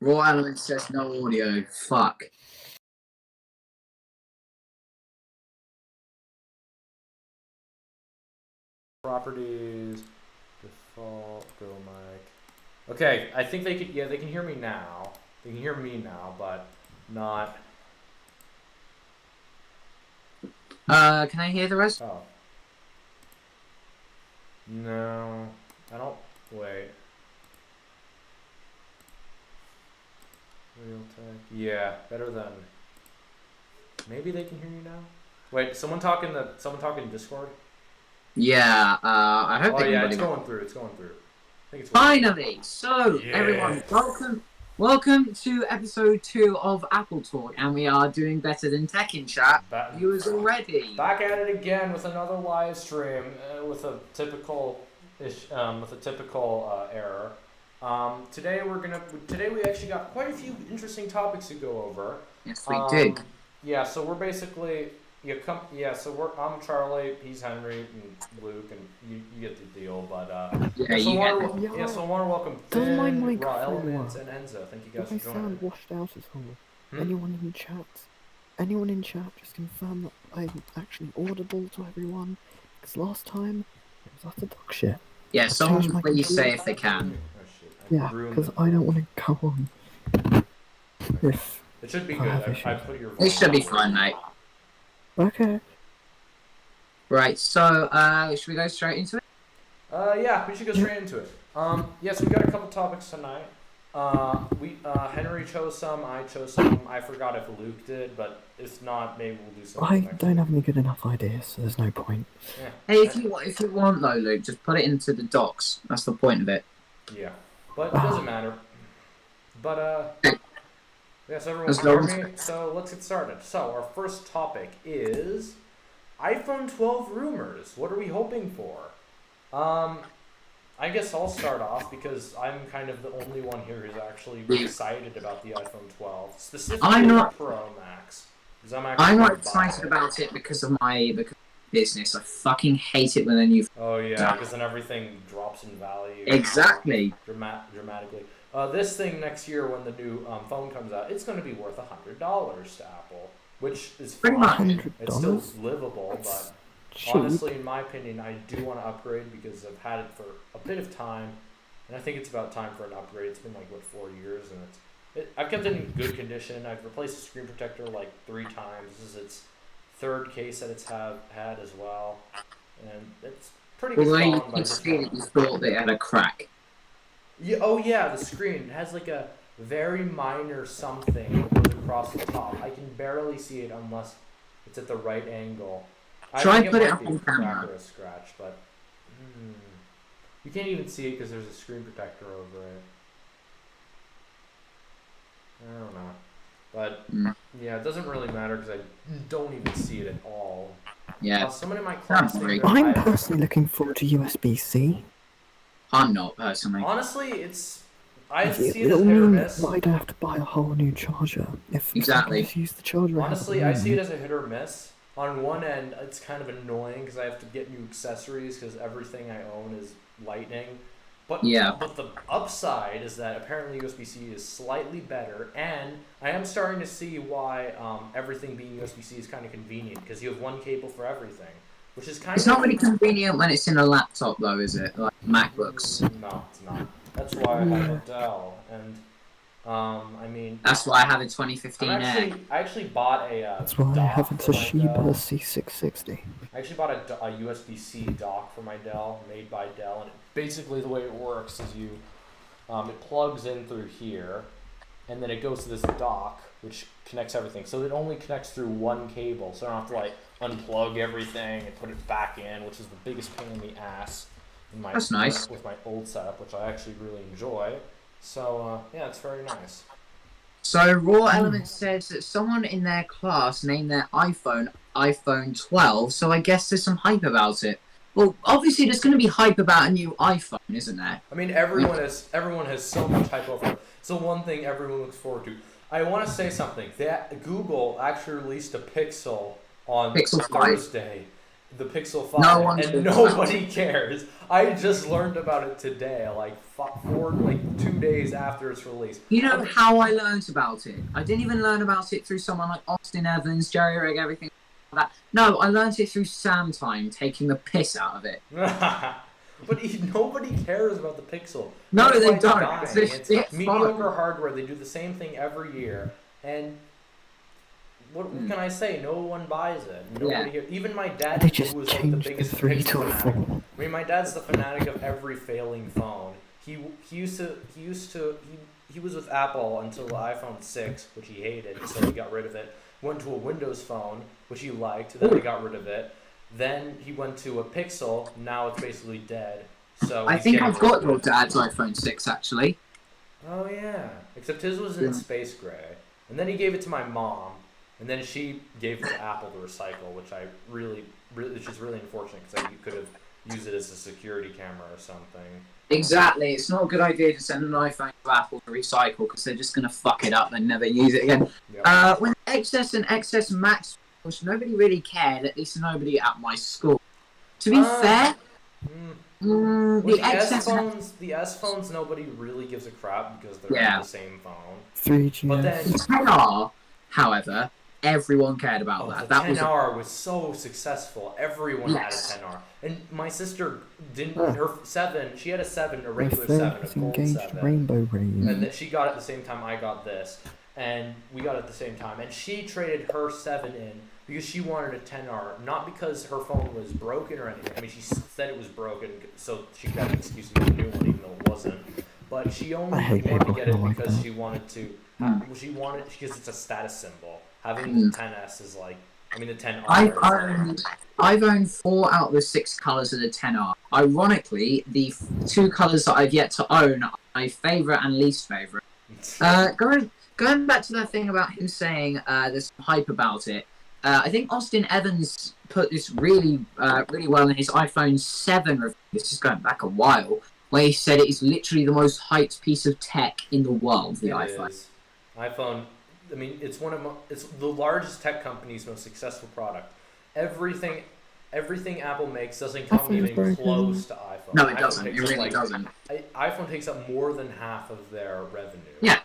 Raw Element says no audio. Fuck. Properties, default, go mic. Okay, I think they can. Yeah, they can hear me now. They can hear me now, but not. Can I hear the rest? Oh. No, I don't. Wait. Realtek. Yeah, better than. Maybe they can hear you now. Wait, someone talking Discord. Yeah. I hope. Oh yeah, it's going through. It's going through. I think it's finally. So yeah. everyone, welcome to episode 2 of AppleTalk, and we are doing better than Tech in Chat. Viewers already. Back at it again with another live stream with a typical error. Today we actually got quite a few interesting topics to go over. Yes, we did. Yeah, so we're basically I'm Charlie, he's Henry, and Luke, and you get the deal. But so I want to welcome Finn, Raw Elements, and Enzo. Thank you guys for joining. I sound washed out at all. Anyone in chat, just confirm that I'm actually audible to everyone. Because last time it was utter dog shit. Yeah, someone please say if they can. Oh shit! Yeah, because I don't want to go on. It should be good. I put your. It should be fine, mate. Okay. Right, so should we go straight into it? Yeah, we should go straight into it. Yes, we got a couple topics tonight. Henry chose some, I chose some. I forgot if Luke did, but if not, maybe we'll do something. I don't have any good enough ideas, so there's no point. Yeah. Hey, if you want though, Luke, just put it into the docs. That's the point of it. Yeah, but it doesn't matter. But yes, everyone can hear me. So let's get started. So our first topic is iPhone 12 rumors. What are we hoping for? I guess I'll start off because I'm kind of the only one here who's actually excited about the iPhone 12, specifically the Pro Max. I'm not excited about it because of my business. I fucking hate it when a new. Oh yeah, because then everything drops in value. Exactly. Dramatically. This thing next year, when the new phone comes out, it's going to be worth $100 to Apple, which is fine. It's still livable, but honestly, in my opinion, I do want to upgrade because I've had it for a bit of time, and I think it's about time for an upgrade. It's been like 4 years, and I've kept it in good condition. I've replaced the screen protector like 3 times. This is its 3rd case that it's had as well, and it's pretty good. Well, you can see that you thought they had a crack. Yeah, oh yeah, the screen. It has like a very minor something that goes across the top. I can barely see it unless it's at the right angle. Try put it up on camera. Or a scratch, but you can't even see it because there's a screen protector over it. I don't know, but yeah, it doesn't really matter because I don't even see it at all. Yeah. Someone in my class. I'm personally looking forward to USB-C. I'm not personally. Honestly, I see it It'll as hit or mean miss. that I don't have to buy a whole new charger if Exactly. I just use the charger. Honestly, I see it as a hit or miss. On one end, it's kind of annoying because I have to get new accessories because everything I own is Lightning. But the upside is that apparently USB-C is slightly better, and I am starting to see why everything being USB-C is kind of convenient because you have one cable for everything, which is kind of. It's not really convenient when it's in a laptop, though, is it? Like MacBooks. No, it's not. That's why I have a Dell, and I mean. That's why I have a 2015 I actually bought a. That's why I have a Toshiba C660. I actually bought a USB-C dock for my Dell, made by Dell, and basically the way it works is it plugs in through here, and then it goes to this dock, which connects everything. So it only connects through one cable, so I don't have to like unplug everything and put it back in, which is the biggest pain in the ass. That's nice. With my old setup, which I actually really enjoy. So yeah, it's very nice. So Raw Element says that someone in their class named their iPhone 12, so I guess there's some hype about it. Well, obviously there's going to be hype about a new iPhone, isn't there? I mean, everyone has so much hype over it. So one thing everyone looks forward to. I want to say something. That Google actually released a Pixel on Thursday. the Pixel 5, No one and nobody cares. I just learned about it today, like 2 days after its release. You know how I learned about it? I didn't even learn about it through someone like Austin Evans, Jerry Rig, everything like that. No, I learned it through Sam Time taking the piss out of it. But nobody cares about the Pixel. No, That's they why don't. It's mediocre hardware. They do the same thing every year, and what can I say? No one buys it. Nobody here. Even my dad, They just who was like the changed biggest the 3 Pixel to a fanatic. 4. I mean, my dad's the fanatic of every failing phone. He was with Apple until the iPhone 6, which he hated, so he got rid of it. Went to a Windows phone, which he liked, then he got rid of it. Then he went to a Pixel, now it's basically dead. So I think I've got your dad's iPhone 6 actually. Oh yeah, except his was in space gray. And then he gave it to my mom, and then she gave it to Apple to recycle, which which is really unfortunate because you could have used it as a security camera or something. Exactly, it's not a good idea to send an iPhone to Apple to recycle because they're just going to fuck it up and never use it again. Yep. When XS and XS Max, which nobody really cared, at least nobody at my school. To be fair, the S phones, nobody really gives a crap because they're the same phone. 3GS. But then the 10R, however, everyone cared about that. The 10R was so successful. Everyone had a 10R. And my sister didn't. Her 7. She had a 7, a regular 7, a gold 7. Rainbow Rain. And she got it at the same time I got this, and we got it at the same time. And she traded her 7 in because she wanted a 10R, not because her phone was broken or anything. I mean, she said it was broken, so she got an excuse to get a new one, even though it wasn't. But she only wanted to get it because she wanted to. Because it's a status symbol. Having the 10S is like. I mean, the 10R. I've owned 4 out of the 6 colours of the 10R. Ironically, the 2 colours that I've yet to own are my favourite and least favourite. Going back to that thing about him saying there's some hype about it, I think Austin Evans put this really well in his iPhone 7 review. This is going back a while, where he said it is literally the most hyped piece of tech in the world. The iPhone. Is. iPhone. I mean, it's the largest tech company's most successful product. Everything Apple makes doesn't come even close to iPhone. No, it doesn't. It really doesn't. iPhone takes up more than half of their revenue. Yeah,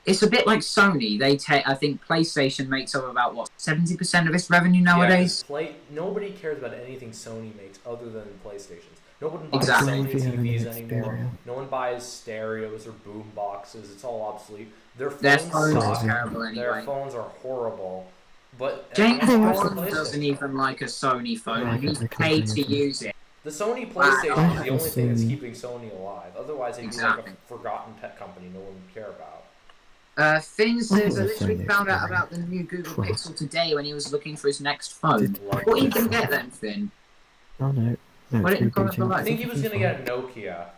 it's a bit like Sony. I think PlayStation makes up about 70% of its revenue nowadays. Yeah, nobody cares about anything Sony makes other than PlayStations. No one buys Exactly. Sony TVs anymore. No one buys stereos or boom boxes. It's all obsolete. Their phones are terrible anyway. Their phones are horrible. But James Bond doesn't even like a Sony phone. He's paid to use it. The Sony PlayStation is the only thing that's keeping Sony alive. Otherwise, it'd be like a forgotten tech company no one would care about. Finn says, I literally found out about the new Google Pixel today when he was looking for his next phone. What are you going to get then, Finn? Oh no. I think he was going to get a Nokia.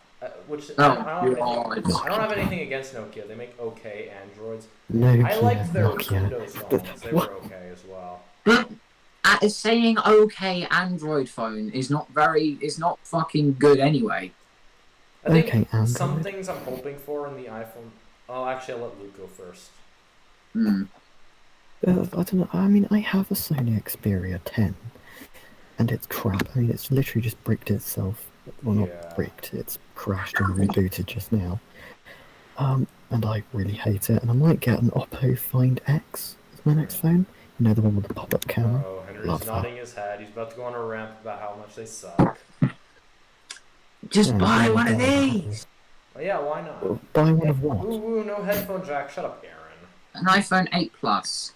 Which I don't have anything against Nokia. They make okay Androids. I liked their Windows phones. They were okay as well. But saying okay Android phone is not fucking good anyway. I think some things I'm hoping for in the iPhone. Oh, actually, I'll let Luke go first. I don't know. I mean, I have a Sony Xperia 10, and it's crap. I mean, it's literally just bricked itself. Well, not bricked. It's crashed and rebooted just now. And I really hate it. And I might get an Oppo Find X as my next phone. You know, the one with the pop-up camera. Oh, Henry's nodding his head. He's about to go on a rant about how much they suck. Just buy one of these. Oh, yeah, why not? Well, buy one of what? Ooh, no headphone jack. Shut up, Aaron. An iPhone 8 Plus.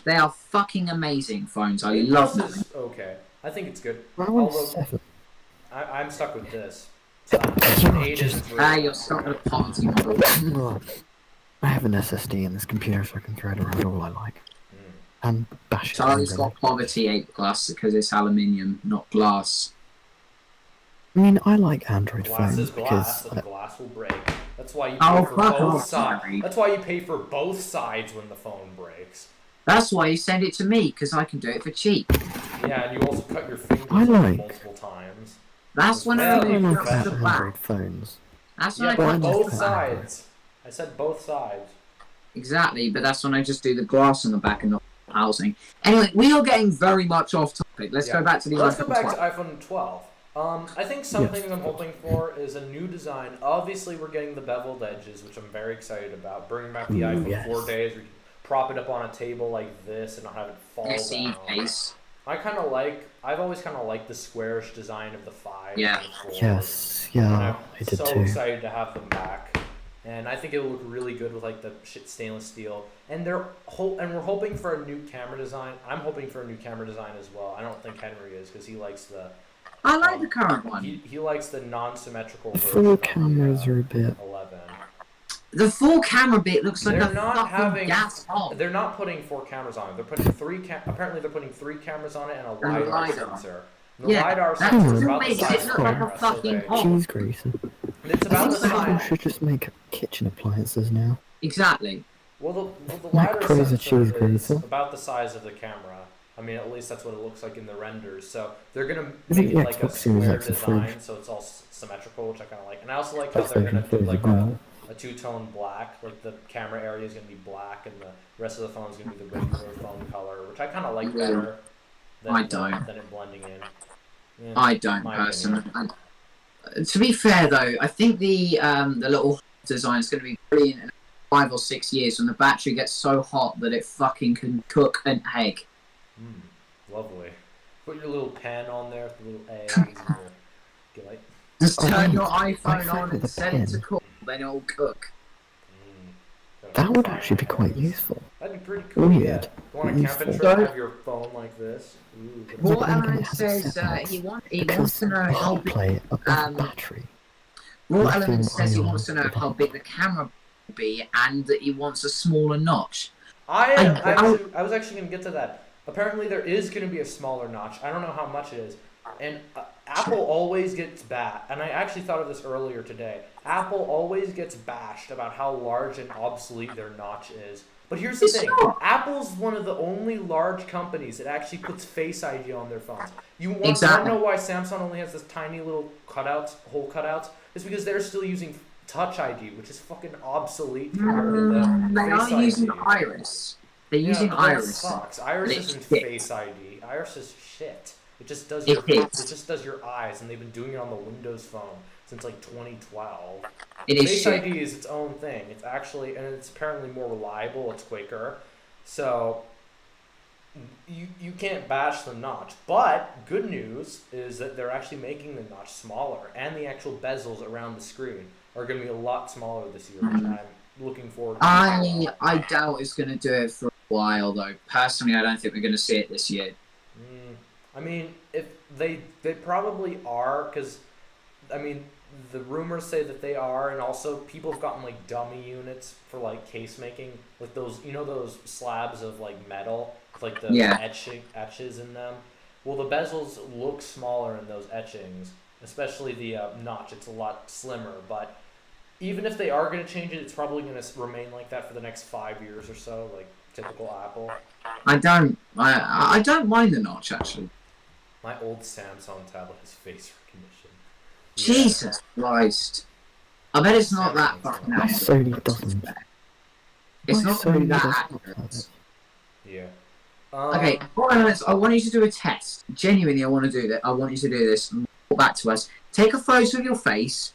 They are fucking amazing phones. I love them. Okay, I think it's good. Although 7. I'm stuck with this. You're stuck with a party model. I have an SSD in this computer so I can thread around all I like. And bash it. Charlie's got Poverty 8 Plus because it's aluminium, not glass. I mean, I like Android phones because the glass will break. That's why you pay for both sides. That's why you pay for both sides when the phone breaks. That's why you send it to me, because I can do it for cheap. Yeah, and you also cut your fingers multiple times. That's when I like the Android phones. That's when I put both sides. I said both sides. Exactly, but that's when I just do the glass on the back and not the housing. Anyway, we are getting very much off topic. topic. Let's go back to the Let's iPhone go back 12. to iPhone 12. I think some things I'm hoping for is a new design. Obviously, we're getting the beveled edges, which I'm very excited about. Bringing back the iPhone 4 days, we can prop it up on a table like this and not have it fall down. Case. I've always kind of liked the squarish design of the 5 and the 4. Yes, yeah, I did so too. excited to have them back. And I think it'll look really good with like the stainless steel. And we're hoping for a new camera design. I'm hoping for a new camera design as well. I don't think Henry is because he likes the. I like the current one. He likes the non-symmetrical version. The 4 cameras are a bit. 11. The 4 camera bit looks like They're a not fucking gas hole. They're not putting 4 cameras on it. They're putting 3. Apparently, they're putting 3 cameras on it and a LiDAR sensor. The LiDAR sensor is about the size of the camera. Cheese greaser. It's about the People size. should just make kitchen appliances now. Exactly. Well, the LiDAR crazy cheese sensor is greaser. about the size of the camera. I mean, at least that's what it looks like in the renders. So they're gonna I think make the it like a Xbox Series square X is design, fridge. so it's all symmetrical, which I kind of like. And I also like how That's they're gonna do fridge like as well. a two-tone black. Like the camera area is gonna be black, and the rest of the phone is gonna be the regular phone color, which I kind of like better than it blending in. Yeah, I don't personally. To be fair though, I think the little design is going to be brilliant in 5 or 6 years when the battery gets so hot that it fucking can cook an egg. Lovely. Put your little pen on there, the little eggs. Get like. Just turn your iPhone on and set it to cook, then it'll cook. That would actually be quite useful. That'd be pretty cool. Weird. Yeah. You want a camping trip and have your phone like this? Ooh, What Element says he wants to know how big battery. Raw Element says he wants to know how big the camera will be and that he wants a smaller notch. I was actually going to get to that. Apparently there is going to be a smaller notch. I don't know how much it is. And Apple always gets and I actually thought of this earlier today. Apple always gets bashed about how large and obsolete their notch is. But here's the thing. Apple's one of the only large companies that actually puts Face ID on their phones. You want to know why Samsung only has this tiny little hole cutouts? It's because they're still using Touch ID, which is fucking obsolete compared to the They Face are using ID. Iris. They're using Iris. That sucks. Iris isn't Face ID. Iris is shit. It just does your eyes, and they've been doing it on the Windows Phone since like 2012. Face ID is its own thing. It's actually, and it's apparently more reliable. It's quicker, so you can't bash the notch. But good news is that they're actually making the notch smaller, and the actual bezels around the screen are going to be a lot smaller this year, which I'm looking forward to. I doubt it's going to do it for a while, though. Personally, I don't think we're going to see it this year. I mean, if they probably are, because I mean, the rumors say that they are, and also people have gotten like dummy units for like case making, like those those slabs of like metal, with, like the etches in them. Well, the bezels look smaller in those etchings, especially the notch. It's a lot slimmer, but even if they are going to change it, it's probably going to remain like that for the next 5 years or so, like typical Apple. I don't mind the notch actually. My old Samsung tablet has face recognition. Jesus Christ. I bet it's not that fucking My Sony doesn't. It's not really that accurate. Yeah. Okay, I want you to do a test. Genuinely, I want you to do this and report back to us. Take a photo of your face.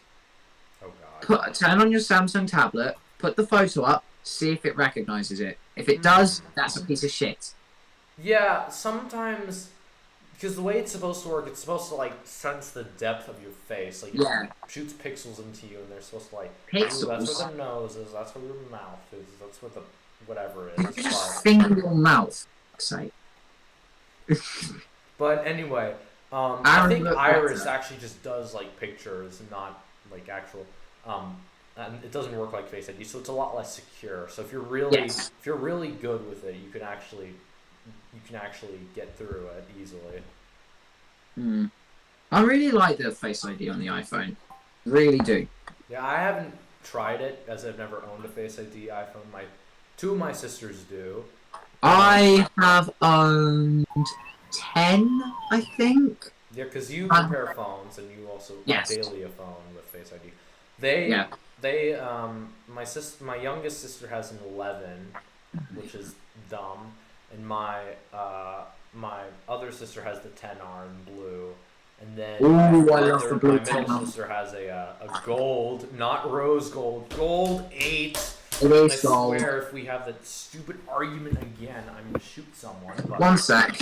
Oh God. Turn on your Samsung tablet. Put the photo up. See if it recognizes it. If it does, that's a piece of shit. Yeah, sometimes. Because the way it's supposed to work, it's supposed to like sense the depth of your face. Like it shoots pixels into you, and they're supposed to like. Pixels. That's where the nose is. That's where your mouth is. That's where the whatever is. You just finger your mouth. Say. But anyway, I think Iris actually just does like pictures, not like actual. And it doesn't work like Face ID, so it's a lot less secure. So if you're really good with it, you can actually get through it easily. I really like the Face ID on the iPhone. Really do. Yeah, I haven't tried it as I've never owned a Face ID iPhone. Two of my sisters do. I have owned 10, I think. Yeah, because you repair phones and you also daily a phone with Face ID. My youngest sister has an 11, which is dumb, and my my other sister has the 10R in blue, and then Ooh, my I love the blue my middle 10R. sister has a gold, not rose gold, gold 8. It And I is gold. swear, if we have that stupid argument again, I'm gonna shoot someone. But, One sec.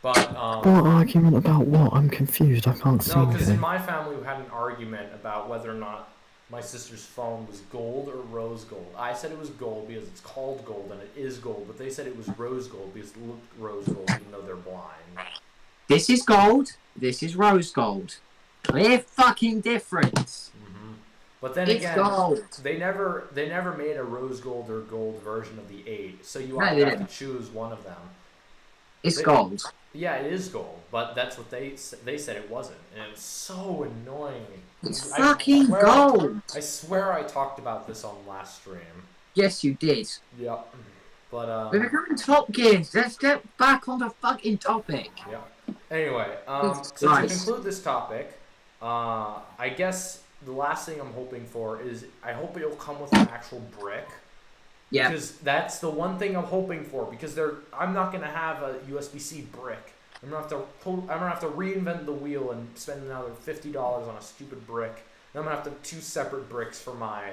But What argument about what? I'm confused. I can't see no, because in anything. my family we had an argument about whether or not my sister's phone was gold or rose gold. I said it was gold because it's called gold and it is gold, but they said it was rose gold because it looked rose gold even though they're blind. This is gold. This is rose gold. Clear fucking difference. Mm-hmm. But then It's again, gold. they never made a rose gold or gold version of the 8, so you No, either they have to choose one of them. It's gold. Yeah, it is gold, but that's what they said it wasn't, and it's so annoying. It's fucking gold. I swear I talked about this on last stream. Yes, you did. Yep. But We're becoming Top Gear. Let's get back on the fucking topic. Yeah. Anyway, so to conclude this topic, I guess the last thing I'm hoping for is I hope it'll come with an actual brick. Yeah. Because that's the one thing I'm hoping for. Because I'm not gonna have a USB-C brick. I'm gonna have to reinvent the wheel and spend another $50 on a stupid brick. And I'm gonna have to have 2 separate bricks for my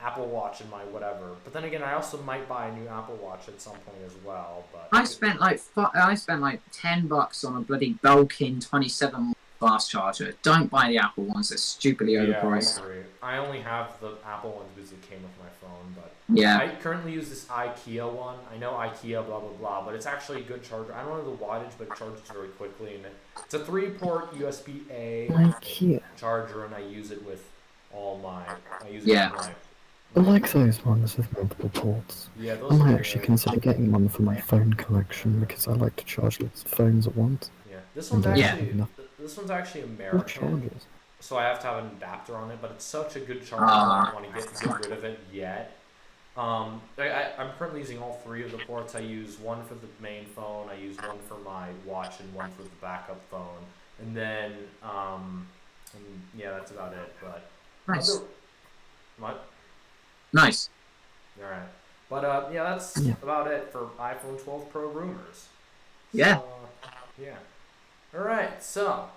Apple Watch and my whatever. But then again, I also might buy a new Apple Watch at some point as well. But I spent like $10 on a bloody Belkin 27 fast charger. Don't buy the Apple ones; they're stupidly overpriced. Yeah, I agree. I only have the Apple ones because it came with my phone. But yeah, I currently use this IKEA one. I know IKEA, blah blah blah, but it's actually a good charger. I don't know the wattage, but it charges very quickly, and it's a 3-port USB-A IKEA. charger, and I use it with all my. I like those ones with multiple ports. Yeah, those I might are actually good. consider getting one for my phone collection because I like to charge lots of phones at once. Yeah, this one's And actually this one's actually American. chargers. So I have to have an adapter on it, but it's such a good charger. I don't want to get rid of it yet. I'm currently using all 3 of the ports. I use one for the main phone, I use one for my watch, and one for the backup phone. And then, yeah, that's about it. But nice. What? Nice. All right. But yeah, that's about it for iPhone 12 Pro rumors. Yeah. So, yeah. All right. So,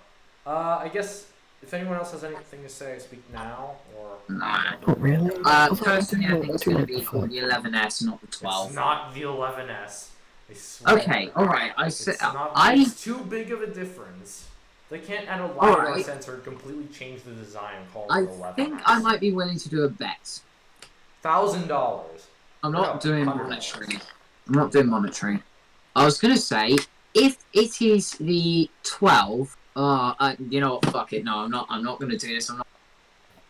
I guess. If anyone else has anything to say, speak now, or... Not really. Personally, I think it's going to be for the 11S, not the 12. It's not the 11S. I swear. Okay, alright. It's too big of a difference. They can't add a LiDAR sensor and completely change the design and call it 11S. I think I might be willing to do a bet. $1,000. I'm not doing monetary. I'm not doing monetary. I was going to say, if it is the 12... you know what? Fuck it. No, I'm not going to do this. I'm not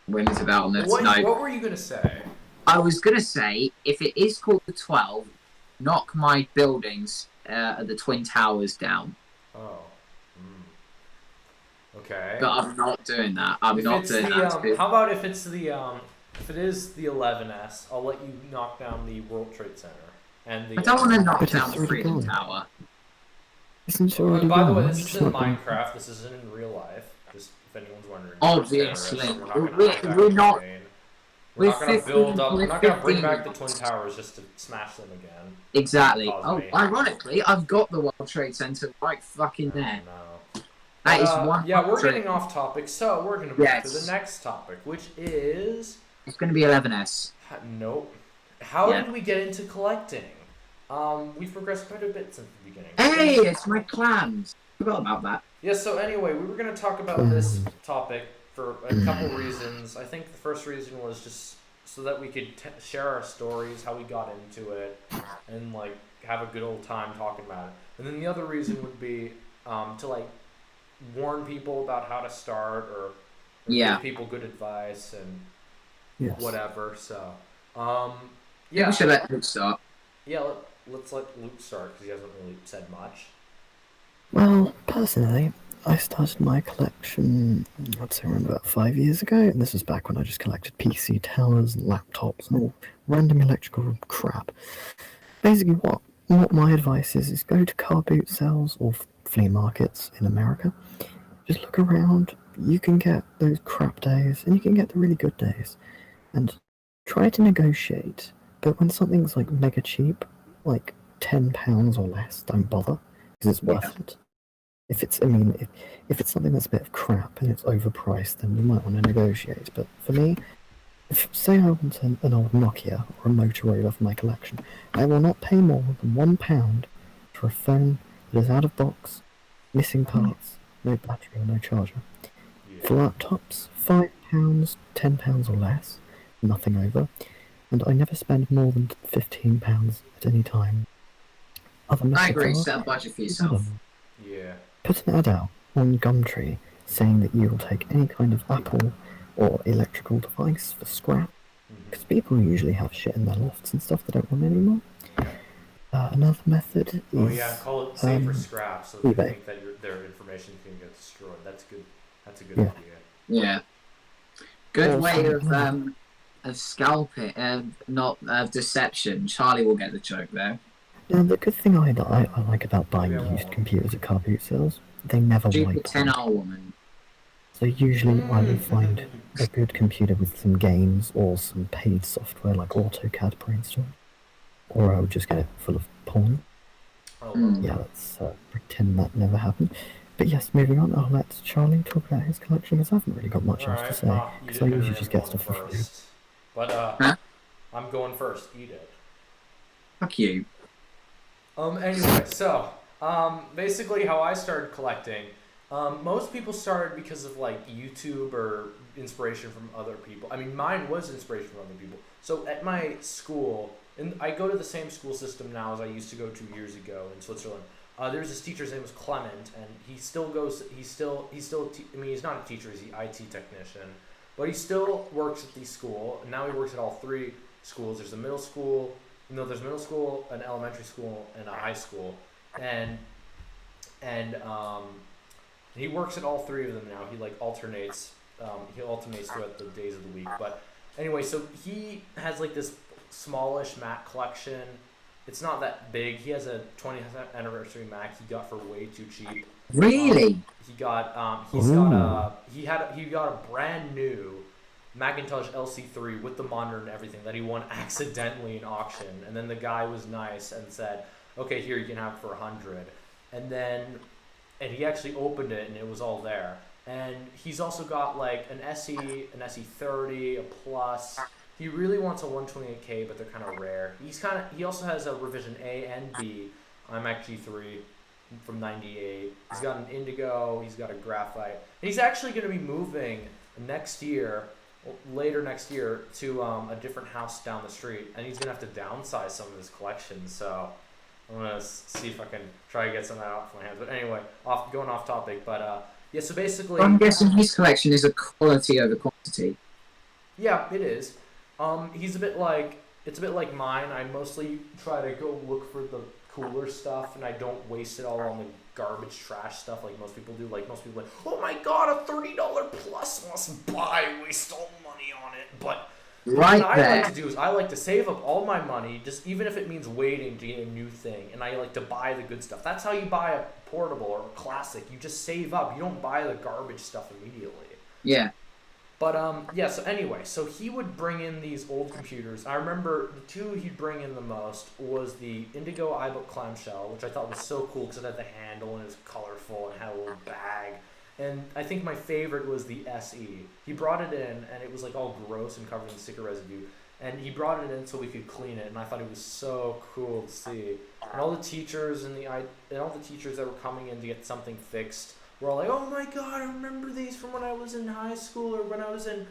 willing to bet on this. What No. were you going to say? I was going to say, if it is called the 12, knock my buildings at the Twin Towers down. Oh. Okay. But I'm not doing that. I'm not doing that. How about if it's the if it is the 11S, I'll let you knock down the World Trade Center and the. I don't want to knock down the Freedom Tower. By the way, this is in Minecraft. This isn't in real life. Just if anyone's wondering. Obviously, we're not gonna build up. We're not gonna bring back the Twin Towers just to smash them again. Exactly. Oh, ironically, I've got the World Trade Center right fucking there. No. That is one. Yeah, we're getting off topic, so we're gonna move to the next topic, which is. It's gonna be 11S. Nope. How did we get into collecting? We've progressed quite a bit since the beginning. Hey, it's my clams. Forgot about that. Yeah, so anyway, we were going to talk about this topic for a couple reasons. I think the first reason was just so that we could share our stories, how we got into it, and like have a good old time talking about it. And then the other reason would be to like warn people about how to start or give people good advice and whatever. So, yeah. We should let Luke start. Yeah, let's let Luke start because he hasn't really said much. Well, personally, I started my collection, I'd say around about 5 years ago, and this was back when I just collected PC towers, laptops, and all random electrical crap. Basically, what my advice is go to car boot sales or flea markets in America. Just look around. You can get those crap days, and you can get the really good days. And try to negotiate. But when something's like mega cheap, like £10 or less, don't bother. because it's worth it. If it's, I mean, if it's something that's a bit of crap and it's overpriced, then you might want to negotiate. But for me, if say I want an old Nokia or a Motorola for my collection, I will not pay more than £1 for a phone that is out of box, missing parts, no battery or no charger. Yeah. For laptops, £5, £10 or less, nothing over, and I never spend more than £15 at any time. Other methods I agree. are, Set a budget for yourself. Yeah. Put an ad out on Gumtree saying that you will take any kind of Apple or electrical device for scrap, because people usually have shit in their lofts and stuff they don't want anymore. Another method is... Oh yeah, call it save for scrap, so they eBay. think that their information can get destroyed. That's good. That's a good Yeah. idea. Yeah. Good way Also, of scalping, not of deception. Charlie will get the joke there. Now, the good thing I like about buying Maybe I used won't. computers at car boot sales, they never Stupid wipe. 10-hour woman. So usually I will find a good computer with some games or some paid software like AutoCAD pre-installed, or I would just get it full of porn. Oh, Yeah, let's pretend that never happened. But yes, moving on, I'll let Charlie talk about his collection because I haven't really got much else to say. You Because I did usually better just than get going stuff for free. first. But Huh? I'm going first. Eat it. Fuck you. Anyway, so basically how I started collecting. Most people started because of like YouTube or inspiration from other people. I mean, mine was inspiration from other people. So at my school, and I go to the same school system now as I used to go 2 years ago in Switzerland. There's this teacher, his name was Clement, and he still goes. I mean, he's not a teacher; he's the IT technician, but he still works at the school. And now he works at all three schools. There's a middle school. There's middle school, an elementary school, and a high school, and he works at all three of them now. He like alternates. He alternates throughout the days of the week. But anyway, so he has like this smallish Mac collection. It's not that big. He has a 20th anniversary Mac he got for way too cheap. Really? He got a brand new Macintosh LC3 with the monitor and everything that he won accidentally in auction, and then the guy was nice and said, "Okay, here you can have it for $100." And he actually opened it and it was all there. And he's also got like an SE, an SE30, a Plus. He really wants a 128K, but they're kind of rare. He also has a revision A and B iMac G3 from '98. He's got an Indigo. He's got a Graphite. And he's actually going to be moving later next year to a different house down the street, and he's gonna have to downsize some of his collection. So I'm gonna see if I can try to get some of that off my hands. But anyway, going off topic. But yeah, so basically, I'm guessing his collection is a quality over quantity. yeah, it is. It's a bit like mine. I mostly try to go look for the cooler stuff, and I don't waste it all on the garbage trash stuff like most people do. Like most people are like, oh my god, a $30 Plus must buy, waste all money on it. But what I like to do is I like to save up all my money, just even if it means waiting to get a new thing, and I like to buy the good stuff. That's how you buy a portable or a classic. You just save up. You don't buy the garbage stuff immediately. Yeah. But yeah, so anyway, so he would bring in these old computers. I remember the two he'd bring in the most was the Indigo iBook clamshell, which I thought was so cool because it had the handle and it was colorful and had a little bag. And I think my favorite was the SE. He brought it in and it was like all gross and covered in sticker residue. And he brought it in so we could clean it, and I thought it was so cool to see. And all the teachers that were coming in to get something fixed were all like, "Oh my god, I remember these from when I was in high school or when I was in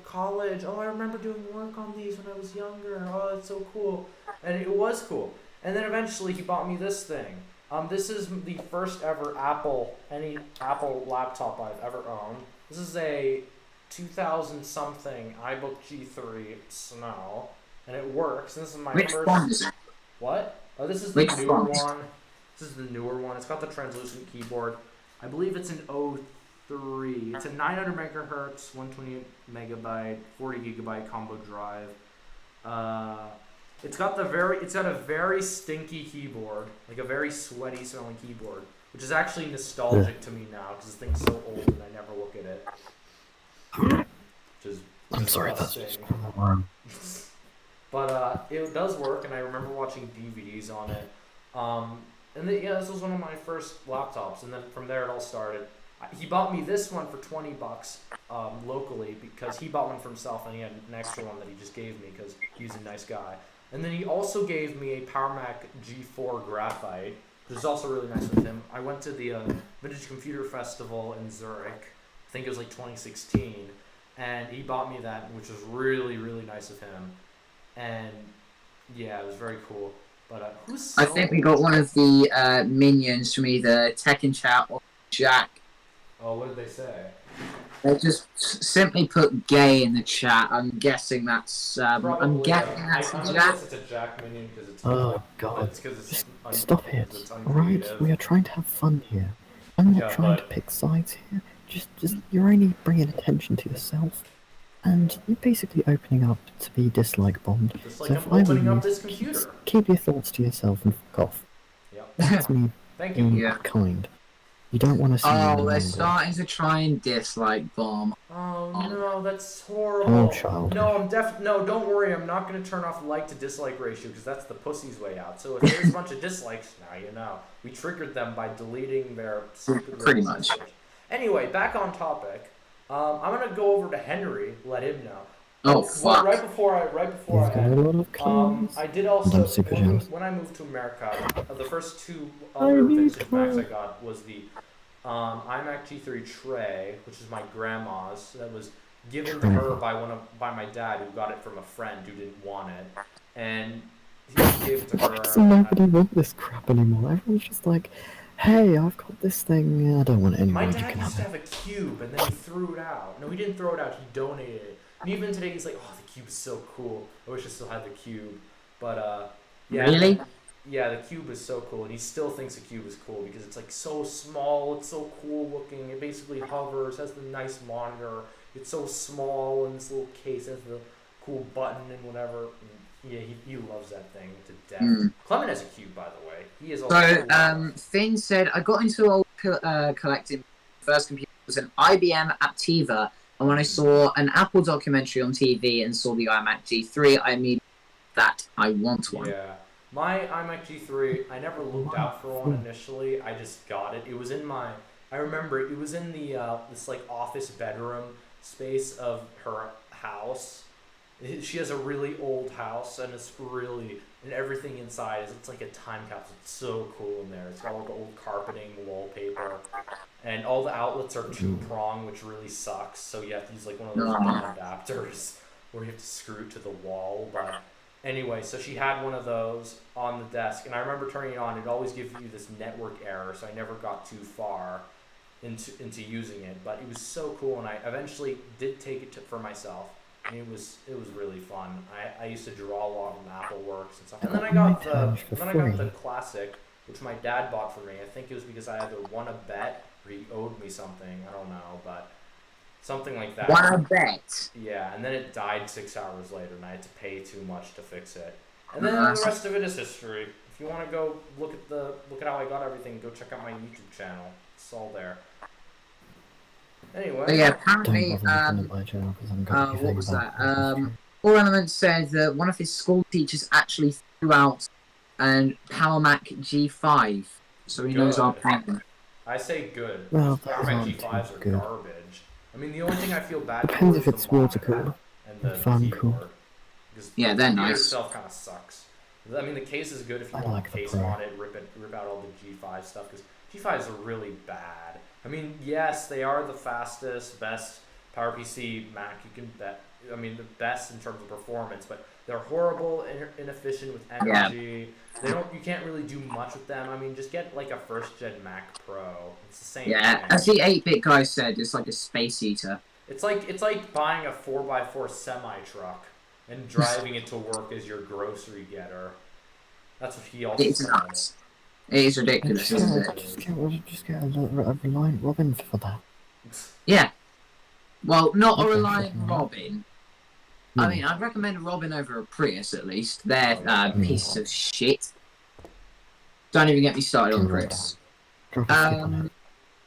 college. Oh, I remember doing work on these when I was younger. Oh, it's so cool." And it was cool. And then eventually he bought me this thing. This is the first ever Apple laptop I've ever owned. This is a 2000 something iBook G3 Snow, and it works. And this is my Which first. one is it? What? Oh, this is the Which newer font? one. This is the newer one. It's got the translucent keyboard. I believe it's an 03. It's a 900 megahertz, 128 megabyte, 40 gigabyte combo drive. It's got a very stinky keyboard, like a very sweaty smelling keyboard, which is actually nostalgic to me now because this thing's so old and I never look at it. Which is I'm sorry, that's disgusting. just warm. But it does work, and I remember watching DVDs on it. this was one of my first laptops, and then from there it all started. He bought me this one for $20 locally because he bought one for himself, and he had an extra one that he just gave me because he's a nice guy. And then he also gave me a PowerMac G4 Graphite, which is also really nice with him. I went to the Vintage Computer Festival in Zurich. I think it was like 2016, and he bought me that, which was really, really nice of him. And yeah, it was very cool. But I think we got one of the minions from either Tekken Chat or Jack. Oh, what did they say? They just simply put gay in the chat. I'm guessing that's. Probably, I'm guessing that's I'm Jack. guess it's a Jack minion because it's. Oh God! It's Stop it! Alright, we are trying to have fun here. I'm not trying to pick sides here. Just you're only bringing attention to yourself, and you're basically opening up to be dislike bombed. Just like So I'm if I were opening you, up this computer. keep your thoughts to yourself and fuck off. Yep. That's me Thank you. being Yeah. kind. You don't want to see me Oh, they're angry. starting to try and dislike bomb. Oh no, that's horrible. Oh, child. No, no, don't worry. I'm not going to turn off like to dislike ratio because that's the pussy's way out. So if there's a bunch of dislikes, now you know. We triggered them by deleting their stupid Pretty little much. message. Anyway, back on topic. I'm going to go over to Henry, let him know. Oh, Well, fuck. right before I He's got a lot of clothes. I did And also I'm super jealous. when I moved to America, the first two I other need vintage Macs I clothes. got was the iMac G3 Tray, which is my grandma's. That was given to her by my dad, who got it from a friend who didn't want it, and he gave it to Why her. does nobody want this crap anymore? Everyone's just like, hey, I've got this thing. I don't want it anymore. My You dad can used to have it. have a cube, and then he threw it out. No, he didn't throw it out. He donated it. And even today, he's like, "Oh, the cube is so cool. I wish I still had the cube." But yeah. Really? Yeah, the cube is so cool, and he still thinks the cube is cool because it's like so small. It's so cool looking. It basically hovers, has the nice monitor. It's so small, and this little case has the cool button and whatever. And yeah, he loves that thing to death. Mm. Clement has a cube, by the way. He is also. So, Finn said, I got into old collecting. First computer was an IBM Aptiva, and when I saw an Apple documentary on TV and saw the iMac G3, I immediately that I want one. Yeah. My iMac G3, I never looked out for one initially. I just got it. It was in my, I remember it was in the this like office bedroom space of her house. She has a really old house, and it's really, and everything inside is, it's like a time capsule. It's so cool in there. It's got all the old carpeting, wallpaper, and all the outlets are two-prong, which really sucks. So you have to use like one of those adapters where you have to screw it to the wall. But anyway, so she had one of those on the desk, and I remember turning it on. It always gives you this network error, so I never got too far into using it. But it was so cool, and I eventually did take it for myself. And it was really fun. I used to draw a lot on AppleWorks and stuff. And then I got the classic, which my dad bought for me. I think it was because I either won a bet or he owed me something. I don't know, but something like that. Won a bet. Yeah, and then it died 6 hours later, and I had to pay too much to fix it. And then the rest of it is history. If you want to go look at how I got everything, go check out my YouTube channel. It's all there. Anyway. But yeah, apparently, what was that? All Elements said that one of his school teachers actually threw out an PowerMac G5, so he knows our problem. I say good. Well, PowerMac G5s are garbage. I mean, the only thing I feel bad depends for if is it's the water monitor cooled, and the fun keyboard. cooled. Yeah, they're nice. The itself kind of sucks. I mean, the case is good if you want a case on it, rip out all the G5 stuff, because G5s are really bad. I mean, yes, they are the fastest, best PowerPC Mac you can bet. I mean, the best in terms of performance, but they're horrible, inefficient with energy. Yeah. You can't really do much with them. I mean, just get like a first-gen Mac Pro. It's the same thing. As the 8-bit guy said, it's like a space eater. It's like buying a 4x4 semi-truck and driving it to work as your grocery getter. That's what he also said. Nuts. It is ridiculous, isn't it? Just get a Reliant Robin for that. Yeah. Well, not a Reliant Robin. I mean, I'd recommend a Robin over a Prius, at least. They're pieces of shit. Don't even get me started on Prius.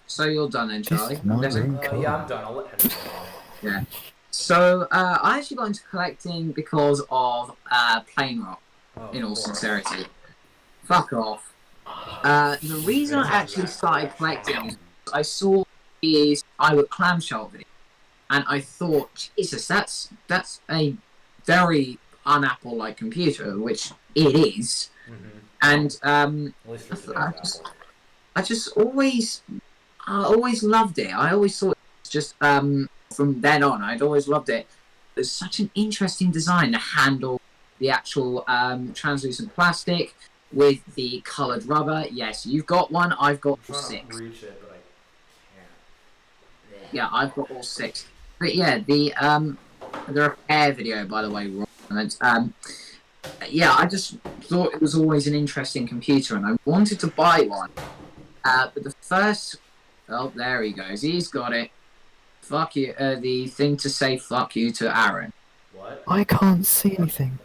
So you're done then, Charlie? Yeah, I'm done. I'll let him go. Yeah. So, I actually got into collecting because of Plain Rock, in all sincerity. Fuck off. The reason I actually started collecting is I saw his clamshell video, and I thought, Jesus, that's a very un-Apple-like computer, which it is. Mm-hmm. And At least for today's Apple. I always loved it. I always thought just from then on, I'd always loved it. It was such an interesting design to handle the actual translucent plastic with the coloured rubber. Yes, you've got one. I've got all 6. To reach it, but I can't. Yeah, I've got all 6. But yeah, the repair video, by the way, yeah, I just thought it was always an interesting computer, and I wanted to buy one. But the first... Oh, there he goes. He's got it. Fuck you. The thing to say fuck you to Aaron. What? I can't see anything.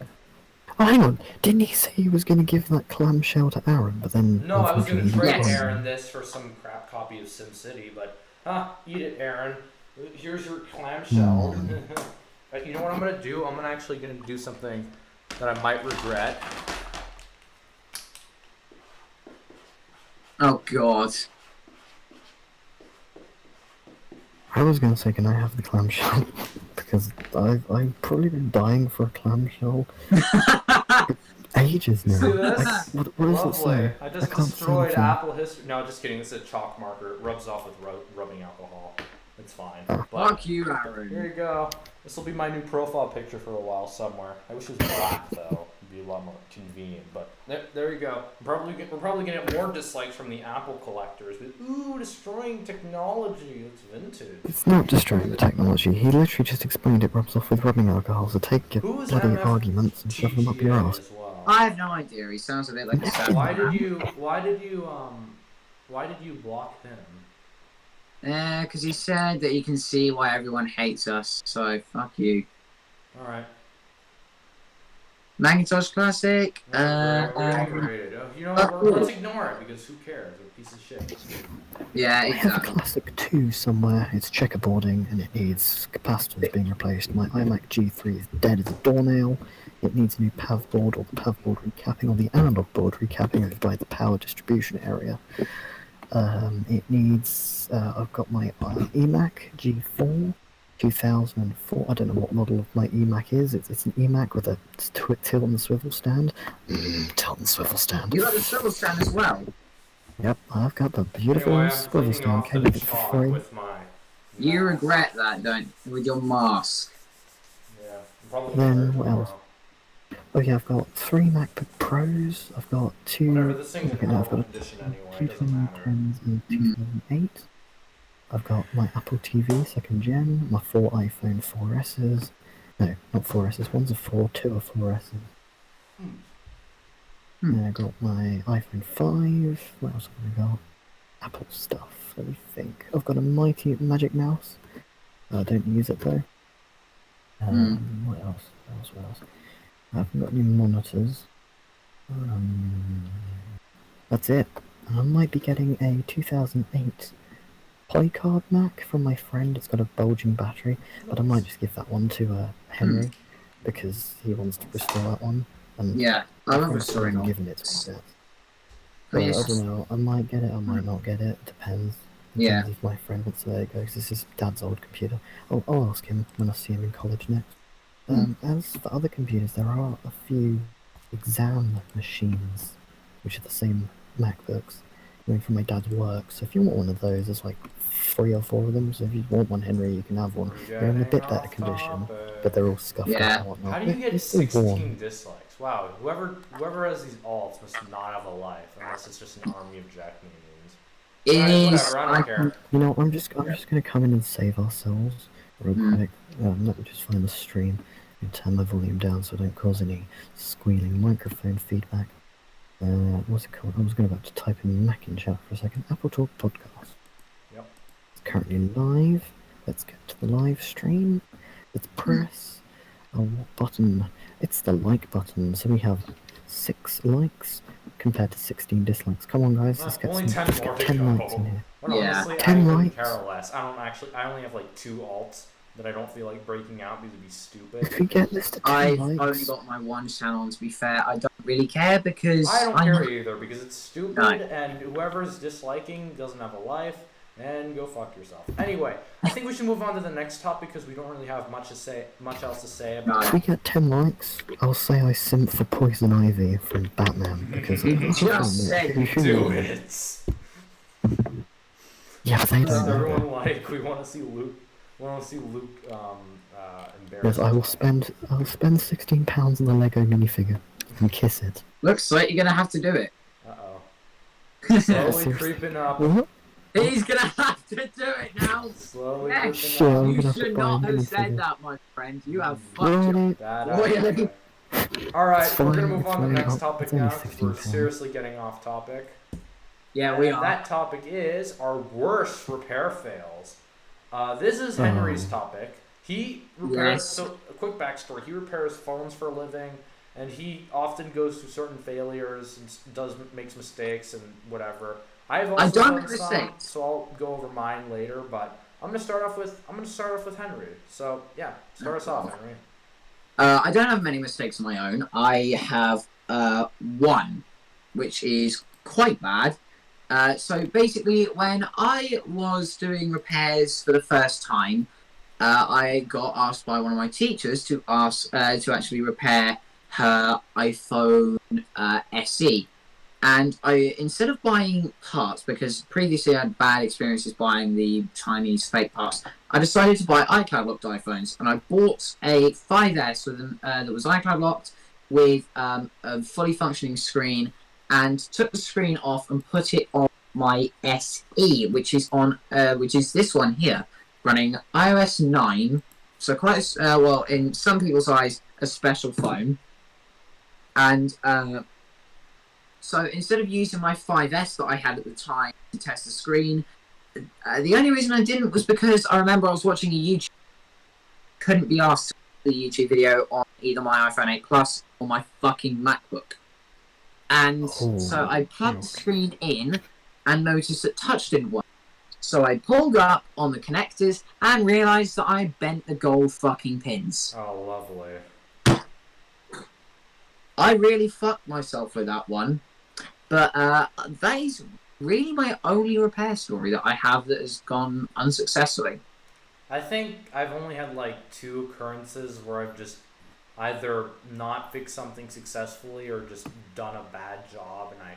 Oh, hang on. Didn't he say he was going to give that clamshell to Aaron, but then... No, I was going to trade Yes. Aaron this for some crap copy of SimCity, but... eat it, Aaron. Here's your clamshell. You know what I'm going to do? I'm actually going to do something that I might regret. Oh, God. I was going to say, can I have the clamshell? Because I've probably been dying for a clamshell ages now. See this? What does it say? I just can't see destroyed anything. Apple history. No, just kidding. It's a chalk marker. It rubs off with rubbing alcohol. It's fine. But Fuck you, Aaron. here you go. This will be my new profile picture for a while somewhere. I wish it was black though. It'd be a lot more convenient. But there you go. We're probably gonna get more dislikes from the Apple collectors. But, ooh, destroying technology. It's vintage. It's not destroying the technology. He literally just explained it rubs off with rubbing alcohol, so take your Who is bloody arguments and shove them up your TGA ass. as well? I have no idea. He sounds a bit like a sad Why did man. you block him? Because he said that he can see why everyone hates us, so fuck you. Alright. Macintosh Classic. We're overrated. You know what? Let's ignore it because who cares? We're a piece of shit. Yeah, I have a exactly. Classic 2 somewhere. It's checkerboarding and it needs capacitors being replaced. My iMac G3 is dead as a doornail. It needs a new PAV board or the PAV board recapping or the analog board recapping over by the power distribution area. It needs, I've got my eMac G4 2004. I don't know what model of my eMac is. It's an eMac with a tilt and swivel stand. Tilt and swivel stand. You got the swivel stand as well. Yep, I've got the beautiful Anyway, I'm swivel cleaning stand. off Came the with it for chalk free. with my You mouse. regret that, don't you? With your mask. Yeah, I'm probably Then gonna what tomorrow. else? Oh yeah, I've got 3 MacBook Pros. I've got 2. Whatever, this thing's in okay, no, I've horrible got condition anyway, two it doesn't matter. 2010s and 2008. I've got my Apple TV 2nd gen, my 4 iPhone 4Ss. No, not 4Ss. One's a 4, 2 are 4Ss. Then I got my iPhone 5. What else have I got? Apple stuff. Let me think. I've got a mighty Magic Mouse. I don't use it though. What else? What else? I haven't got any monitors. That's it. I might be getting a 2008 Polycard Mac from my friend. It's got a bulging battery, but I might just give that one to Henry because he wants to restore that one. And Yeah, I love friend's restoring already all. given it to me. But I yes, don't know. I might get it. I might not get it. Depends. Yeah. Depends if my friend wants to let it go. 'Cause this is Dad's old computer. I'll ask him when I see him in college next. As for other computers, there are a few exam machines, which are the same MacBooks, going from my dad's work. So if you want one of those, there's like 3 or 4 of them. So if you want one, Henry, you can have one. They're in a bit better condition, but they're all scuffed Yeah. up and whatnot. How do you They're get still 16 warm. dislikes? Wow, whoever has these alts must not have a life, unless it's just an army of Jack minions. it Alright, is. whatever, I don't care. You know, I'm just gonna come in and save ourselves real quick. Let me just find the stream and turn my volume down so I don't cause any squealing microphone feedback. What's it called? I was about to type in Mac in chat for a second. AppleTalk podcast. Yep. It's currently live. Let's get to the live stream. Let's press what button? It's the like button. So we have 6 likes compared to 16 dislikes. Come on, guys, let's get Only 10 let's more get to 10 go. likes in here. Well, Yeah. honestly, 10 I couldn't likes. care less. I only have like 2 alts that I don't feel like breaking out because it'd be stupid. If we get this to 10 I've likes, only got my one channel, and to be fair, I don't really care because I don't care either because it's stupid No. and whoever's disliking doesn't have a life and go fuck yourself. Anyway, I think we should move on to the next topic because we don't really have much else to say about If we get 10 likes, I'll say I simp for Poison Ivy from Batman because You I have to just admit, said who Do wouldn't? it. Yeah, they Does don't know. everyone like? We want to see Luke. Embarrassed. Yes, I'll spend £16 on the Lego minifigure and kiss it. Looks like you're gonna have to do it. Uh-oh. Slowly Seriously. creeping up. What? He's gonna have to do it now. Slowly Yeah, creeping sure. up. I'm You gonna have to should buy not a have said minifigure. that, my friend. You have fucked your... Really? That, Alright, we're gonna move on to the next It's topic only now because we're £16. seriously getting off topic. Yeah, we And are. that topic is our worst repair fails. This is Henry's topic. He repairs. Yes. So, a quick backstory: he repairs phones for a living, and he often goes through certain failures and makes mistakes and whatever. I've also don't done make some, mistakes. so I'll go over mine later. But I'm gonna start off with Henry. So yeah, start us off, Henry. I don't have many mistakes of my own. I have one, which is quite bad. So basically, when I was doing repairs for the first time, I got asked by one of my teachers to actually repair her iPhone SE. And instead of buying parts, because previously I had bad experiences buying the Chinese fake parts, I decided to buy iCloud locked iPhones, and I bought a 5S with that was iCloud locked with a fully functioning screen, and took the screen off and put it on my SE, which is this one here, running iOS 9. So quite well, in some people's eyes, a special phone. And so instead of using my 5S that I had at the time to test the screen, the only reason I didn't was because I remember I was watching a YouTube. Couldn't be asked to watch the YouTube video on either my iPhone 8 Plus or my fucking MacBook. And so I plugged the screen in and noticed that touch didn't work. So I pulled up on the connectors and realised that I bent the gold fucking pins. Oh, lovely. I really fucked myself with that one. But that is really my only repair story that I have that has gone unsuccessfully. I think I've only had like 2 occurrences where I've just either not fixed something successfully or just done a bad job, and I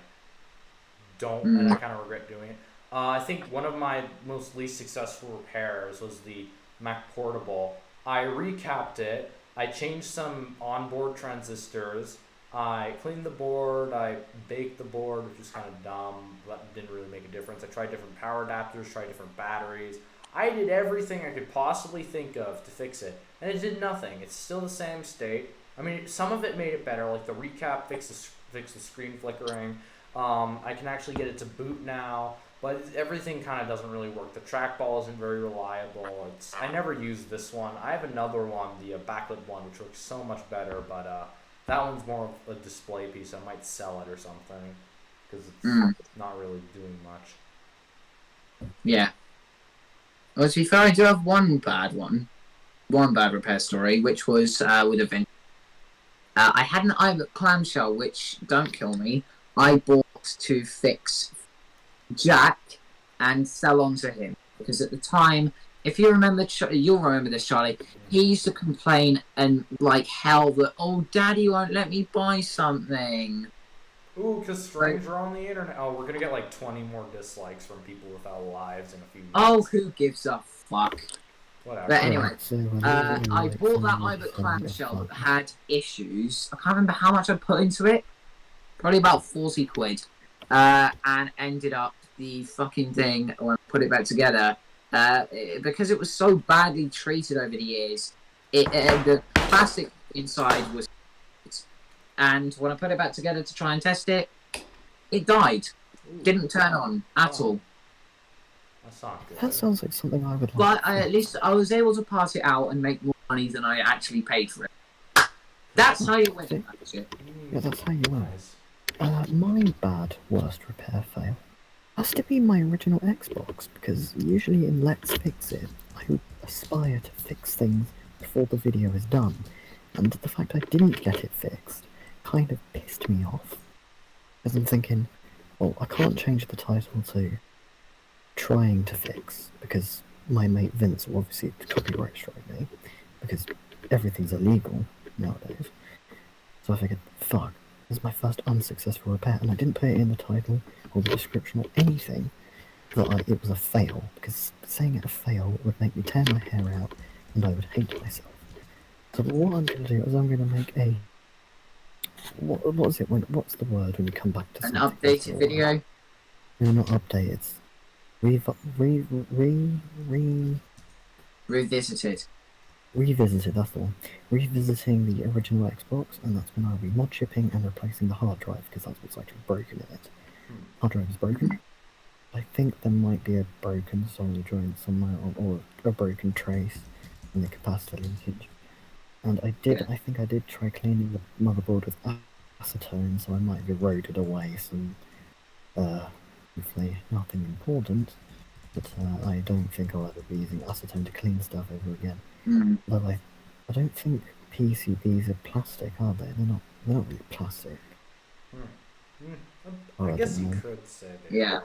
kind of regret doing it. I think one of my most least successful repairs was the Mac Portable. I recapped it. I changed some onboard transistors. I cleaned the board. I baked the board, which was kind of dumb, but didn't really make a difference. I tried different power adapters, tried different batteries. I did everything I could possibly think of to fix it, and it did nothing. It's still the same state. I mean, some of it made it better, like the recap fixed the screen flickering. I can actually get it to boot now, but everything kind of doesn't really work. The trackball isn't very reliable. I never used this one. I have another one, the backlit one, which works so much better, but that one's more of a display piece. I might sell it or something because it's not really doing much. Yeah. Well, to be fair, I do have one bad repair story, which was with a vintage. I had an iBook clamshell, which, don't kill me, I bought to fix Jack and sell on to him. Because at the time, if you remember, you'll remember this, Charlie, he used to complain and like hell that, oh, Daddy won't let me buy something. Ooh, because strings are on the internet. Oh, we're going to get like 20 more dislikes from people without lives in a few minutes. Oh, who gives a fuck? Whatever. But anyway, I bought that iBook clamshell that had issues. I can't remember how much I put into it. Probably about 40 quid. And ended up the fucking thing, when I put it back together, because it was so badly treated over the years, the plastic inside was... And when I put it back together to try and test it, it died. Didn't turn on at all. That's not good. That sounds like something I would like. But at least I was able to pass it out and make more money than I actually paid for it. That's how you win. Yeah, that's how you win. My worst repair fail has to be my original Xbox, because usually in Let's Fix It, I aspire to fix things before the video is done, and the fact I didn't get it fixed kind of pissed me off. Because I'm thinking, well, I can't change the title to trying to fix, because my mate Vince will obviously copyright strike me, because everything's illegal nowadays. So I figured, fuck, this is my first unsuccessful repair, and I didn't put it in the title or the description or anything that it was a fail, because saying it a fail would make me tear my hair out, and I would hate myself. So what I'm going to do is I'm going to make a... What is it? What's the word when you come back to An something? updated video? No, not update, it's... Revisited. Revisited, that's the one. Revisiting the original Xbox, and that's when I'll be mod chipping and replacing the hard drive, because that's what's actually broken in it. Hard drive is broken. I think there might be a broken solder joint somewhere, or a broken trace in the capacitor linkage. And I think I did try cleaning the motherboard with acetone, so I might have eroded away some, hopefully nothing important, but I don't think I'll ever be using acetone to clean stuff ever again. By the way, I don't think PCBs are plastic, are they? They're not really plastic. I guess you could say they are,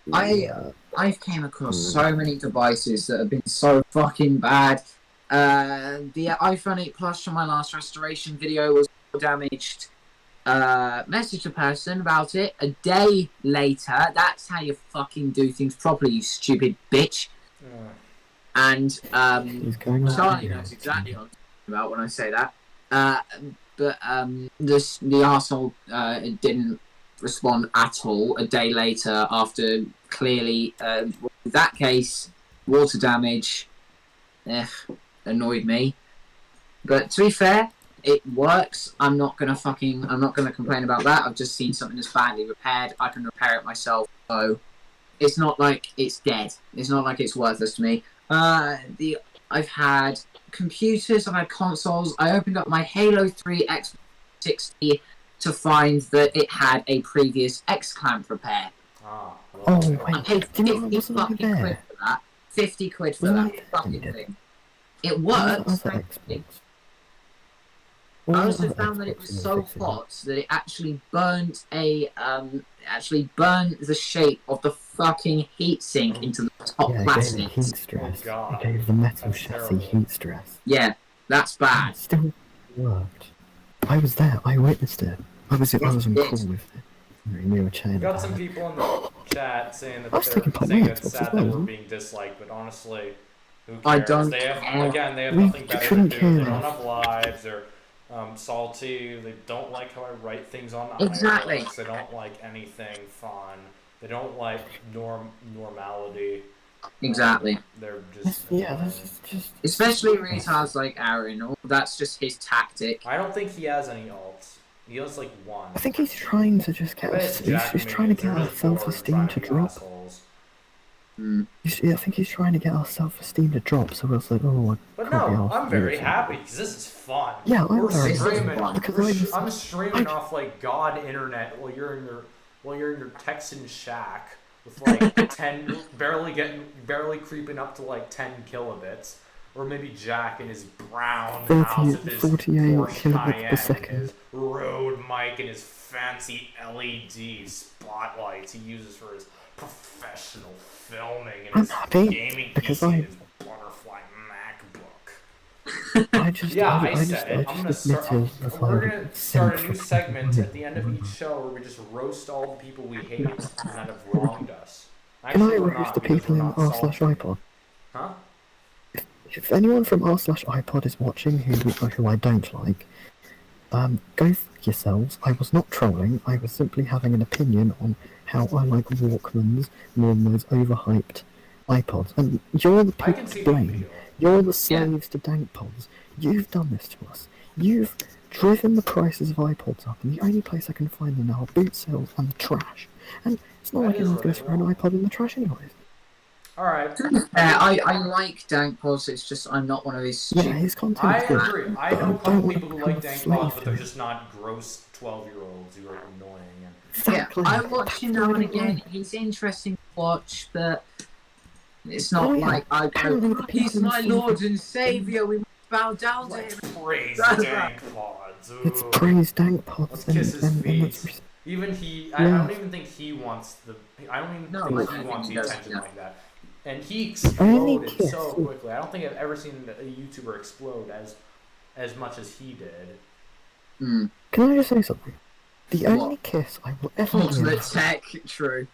but... I've came across so many devices that have been so fucking bad. The iPhone 8 Plus from my last restoration video was damaged. Messaged a person about it a day later. That's how you fucking do things properly, you stupid bitch. And Charlie knows exactly what I'm talking about when I say that. But the arsehole didn't respond at all a day later after clearly, in that case, water damage annoyed me. But to be fair, it works. I'm not gonna complain about that. I've just seen something that's badly repaired. I can repair it myself, so it's not like it's dead. It's not like it's worthless to me. I've had computers, I've had consoles. I opened up my Halo 3 Xbox 360 to find that it had a previous X-clamp repair. I paid 50 fucking quid for that. 50 quid for that fucking thing. It works. I also found that it was so hot that it actually burnt the shape of the fucking heatsink into the top plastic. It gave heat stress. It gave the metal chassis heat stress. Yeah, that's bad. It still worked. I was there. I witnessed it. I was on call with it. We were chatting. Got some people in the chat saying that it's sad that we're being disliked, but honestly, who cares? I don't they have care. nothing better to do. They don't have lives. They're salty. They don't like how I write things on iBooks. They don't like anything fun. They don't like normality. Exactly. They're just that's just especially retards like Aaron. That's just his tactic. I don't think he has any alts. He has like one. I think he's trying to just get us. He's trying to get our self-esteem to drop. I think he's trying to get our self-esteem to drop, so we're like, oh, but no, I'm very happy because this is fun. Yeah, I'm streaming off like God internet while you're in your Texan shack with like 10, barely creeping up to like 10 kilobits, or maybe Jack in his brown house with his 48 Porsche kilobits per second. and his Rode mic and his fancy LED spotlights he uses for his professional filming and his gaming PC and his butterfly MacBook. We're gonna start a new segment at the end of each show where we just roast all the people we hate that have wronged us. Can I roast the people in r/iPod? Huh? If anyone from r/iPod is watching who I don't like, go fuck yourselves. I was not trolling. I was simply having an opinion on how I like Walkmans more than those overhyped iPods. And you're the people to blame. You're the slaves to dank pods. You've done this to us. You've driven the prices of iPods up, and the only place I can find them now are boot sales and the trash. And it's not like anyone's going to throw an iPod in the trash anyways. Alright. I like dank pods, it's just I'm not one of these stupid... Yeah, his content I is good. agree. I know a couple people who like dank pods, but they're just not gross 12-year-olds who are annoying. Exactly. Yeah, I watch him now and again. He's interesting to watch, but it's not like I go, he's my Lord and Saviour, we must bow down to Let's him. praise Dank Pods. Ooh. It's praise Dank Pods. Let's kiss his feet. Even I don't even think he wants I don't even think he wants the attention like that. And he exploded so quickly. I don't think I've ever seen a YouTuber explode as much as he did. Mm. Can I just say something? The only kiss I will ever give... tech, true.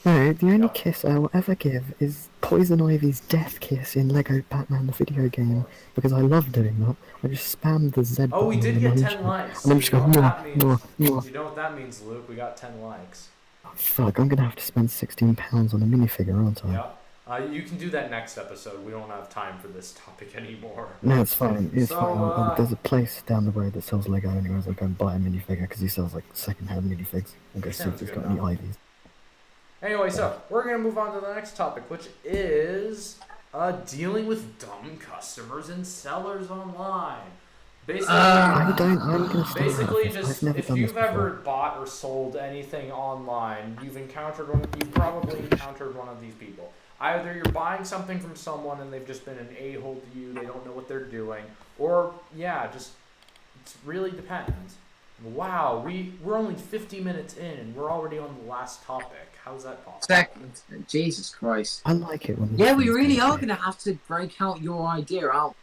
No, the only kiss I will ever give is Poison Ivy's death kiss in Lego Batman the video game, because I love doing that. I just spam the Z button. Oh, we did get 10 likes. And I'm just going, more. You know what that means, Luke? We got 10 likes. Oh, fuck, I'm gonna have to spend £16 on a minifigure, aren't I? Yeah. You can do that next episode. We don't have time for this topic anymore. No, it's fine. It's fine. There's a place down the road that sells Lego anyways. I'll go and buy a minifigure because he sells like second-hand minifigs. I'll go see if he's got any Ivies. Anyway, so we're going to move on to the next topic, which is dealing with dumb customers and sellers online. Basically, I'm gonna start basically just if you've ever bought or sold anything online, you've probably encountered one of these people. Either you're buying something from someone and they've just been an a-hole to you, they don't know what they're doing, or it really depends. Wow, we're only 50 minutes in and we're already on the last topic. How's that possible? Jesus Christ. I like it when... Yeah, we really are going to have to break out your idea out.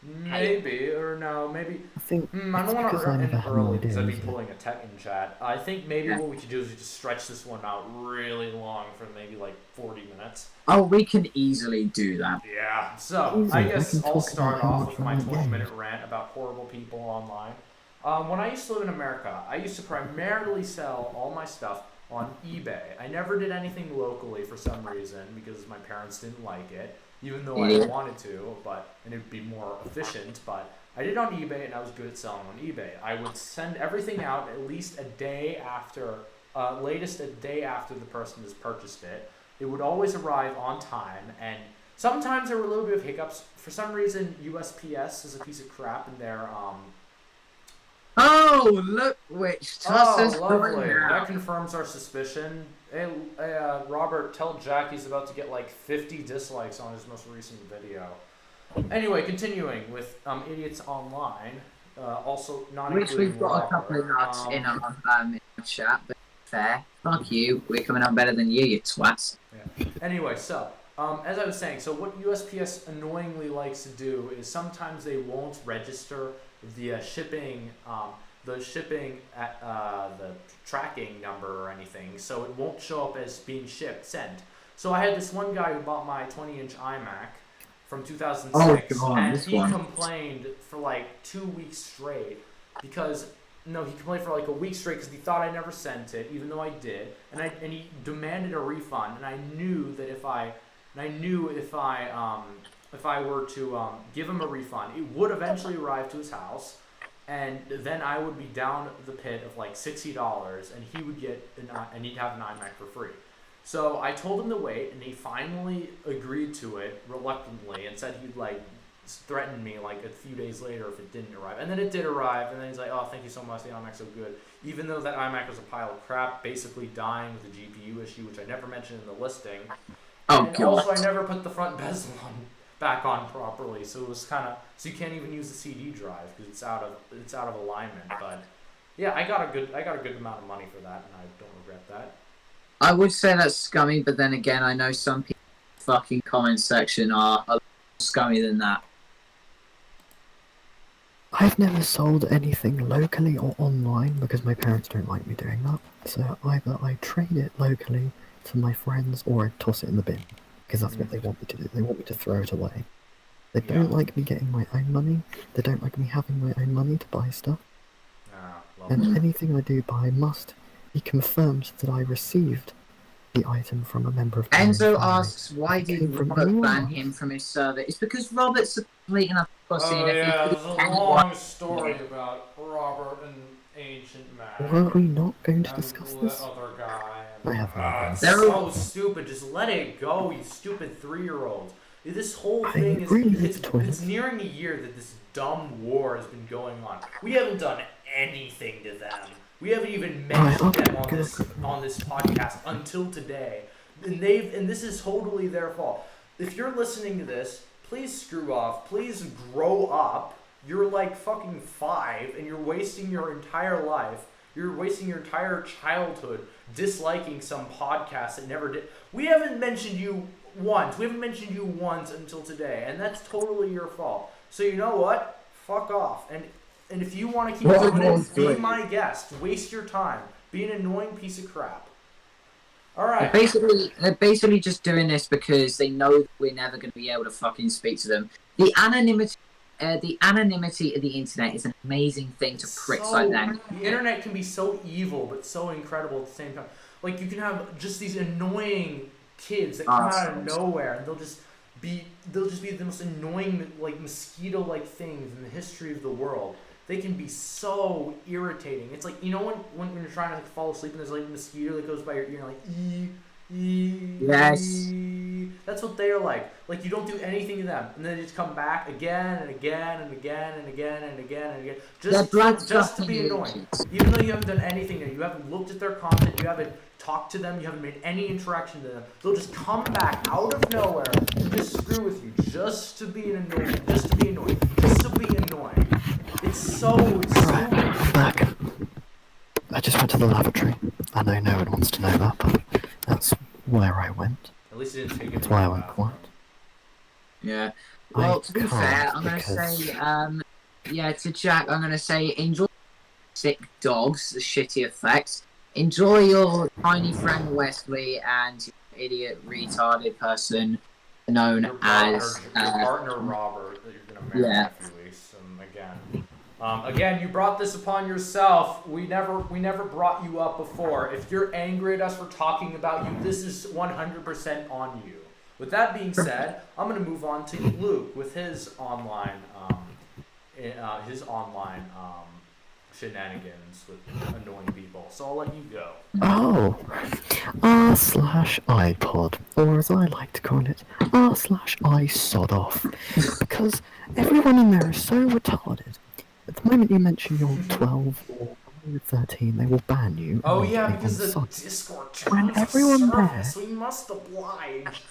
Maybe, or no, maybe... I think I don't want to end early because I'd be pulling a tech in chat. I think maybe what we could do is we just stretch this one out really long for maybe like 40 minutes. Oh, we can easily do that. Yeah, so I guess I'll start off with my 20-minute rant about horrible people online. When I used to live in America, I used to primarily sell all my stuff on eBay. I never did anything locally for some reason because my parents didn't like it, even though I wanted to, and it would be more efficient, but I did it on eBay and I was good at selling on eBay. I would send everything out at least a day after, latest a day after the person has purchased it. It would always arrive on time, and sometimes there were a little bit of hiccups. For some reason, USPS is a piece of crap in their, Oh, look which Tuss lovely. That confirms our suspicion. Hey, Robert, tell Jack he's about to get like 50 dislikes on his most recent video. Anyway, continuing with idiots online. Also, not which we've got Robert. a couple of nuts in our chat, but fair. Fuck you. We're coming out better than you twats. Yeah. Anyway, so as I was saying, so what USPS annoyingly likes to do is sometimes they won't register the shipping at the tracking number or anything, so it won't show up as being sent. So I had this one guy who bought my 20-inch iMac from 2006, and he complained for like 2 weeks straight because he complained for like a week straight because he thought I never sent it, even though I did, and he demanded a refund, and I knew that if I were to give him a refund, it would eventually arrive to his house, and then I would be down the pit of like $60, and he would get and he'd have an iMac for free. So I told him to wait, and he finally agreed to it reluctantly, and said he'd like threaten me like a few days later if it didn't arrive. And then it did arrive, and then he's like, "Oh, thank you so much, the iMac's so good." Even though that iMac was a pile of crap, basically dying with a GPU issue, which I never mentioned in the listing. And also, I never put the front bezel back on properly, so it was kind of so you can't even use the CD drive because it's out of alignment. But yeah, I got a good amount of money for that, and I don't regret that. I would say that's scummy, but then again, I know some people in the fucking comment section are a little scummy than that. I've never sold anything locally or online because my parents don't like me doing that. So either I trade it locally to my friends or I toss it in the bin because that's what they want me to do. They want me to throw it away. They don't like me getting my own money. They don't like me having my own money to buy stuff. And anything I do buy must be confirmed that I received the item from a member of Enzo asks, why did Robert ban him from his server? It's because Robert's a complete enough pussy. Oh yeah, there's a long story about Robert and Ancient Man. Were we not going to discuss this? Other guy. I have They're so stupid. Just let it go, you stupid 3-year-olds. This whole thing it's nearing a year that this dumb war has been going on. We haven't done anything to them. We haven't even mentioned them on this podcast until today. And this is totally their fault. If you're listening to this, please screw off. Please grow up. You're like fucking 5 and you're wasting your entire life. You're wasting your entire childhood disliking some podcast that never did. We haven't mentioned you once. We haven't mentioned you once until today, and that's totally your fault. So you know what? Fuck off. And if you want to keep doing it, be my guest. Waste your time. Be an annoying piece of crap. All right. They're basically just doing this because they know that we're never going to be able to fucking speak to them. The anonymity of the internet is an amazing thing to pricks like that. The internet can be so evil, but so incredible at the same time. Like, you can have just these annoying kids that come out of nowhere, and they'll just be the most annoying, like, mosquito-like things in the history of the world. They can be so irritating. It's like, you know when you're trying to like fall asleep and there's like a mosquito that goes by your ear, like yes. That's what they're like. Like, you don't do anything to them, and then they just come back again and again and again and again and again and again, just to be annoying. Even though you haven't done anything to them, you haven't looked at their content, you haven't talked to them, you haven't made any interaction to them. They'll just come back out of nowhere and just screw with you, just to be annoying, just to be annoying, just to be annoying. It's so back. I just went to the lavatory. I know no one wants to know that, but that's where I went. At least it didn't take it. That's why I went quiet. Yeah. Well, to be fair, I'm going to say, to Jack, I'm going to say, enjoy sick dogs, the shitty effects. Enjoy your tiny friend Wesley and your idiot, retarded person known as... your partner Robert that you're going to marry in a few weeks. Again, you brought this upon yourself. We never brought you up before. If you're angry at us for talking about you, this is 100% on you. With that being said, I'm going to move on to Luke with his online shenanigans with annoying people. So I'll let you go. Oh, r/iPod, or as I like to call it, r/iSodOff, because everyone in there is so retarded. At the moment you mention you're 12 or 13, they will ban you. Oh yeah, because the Discord when everyone there, so we must oblige.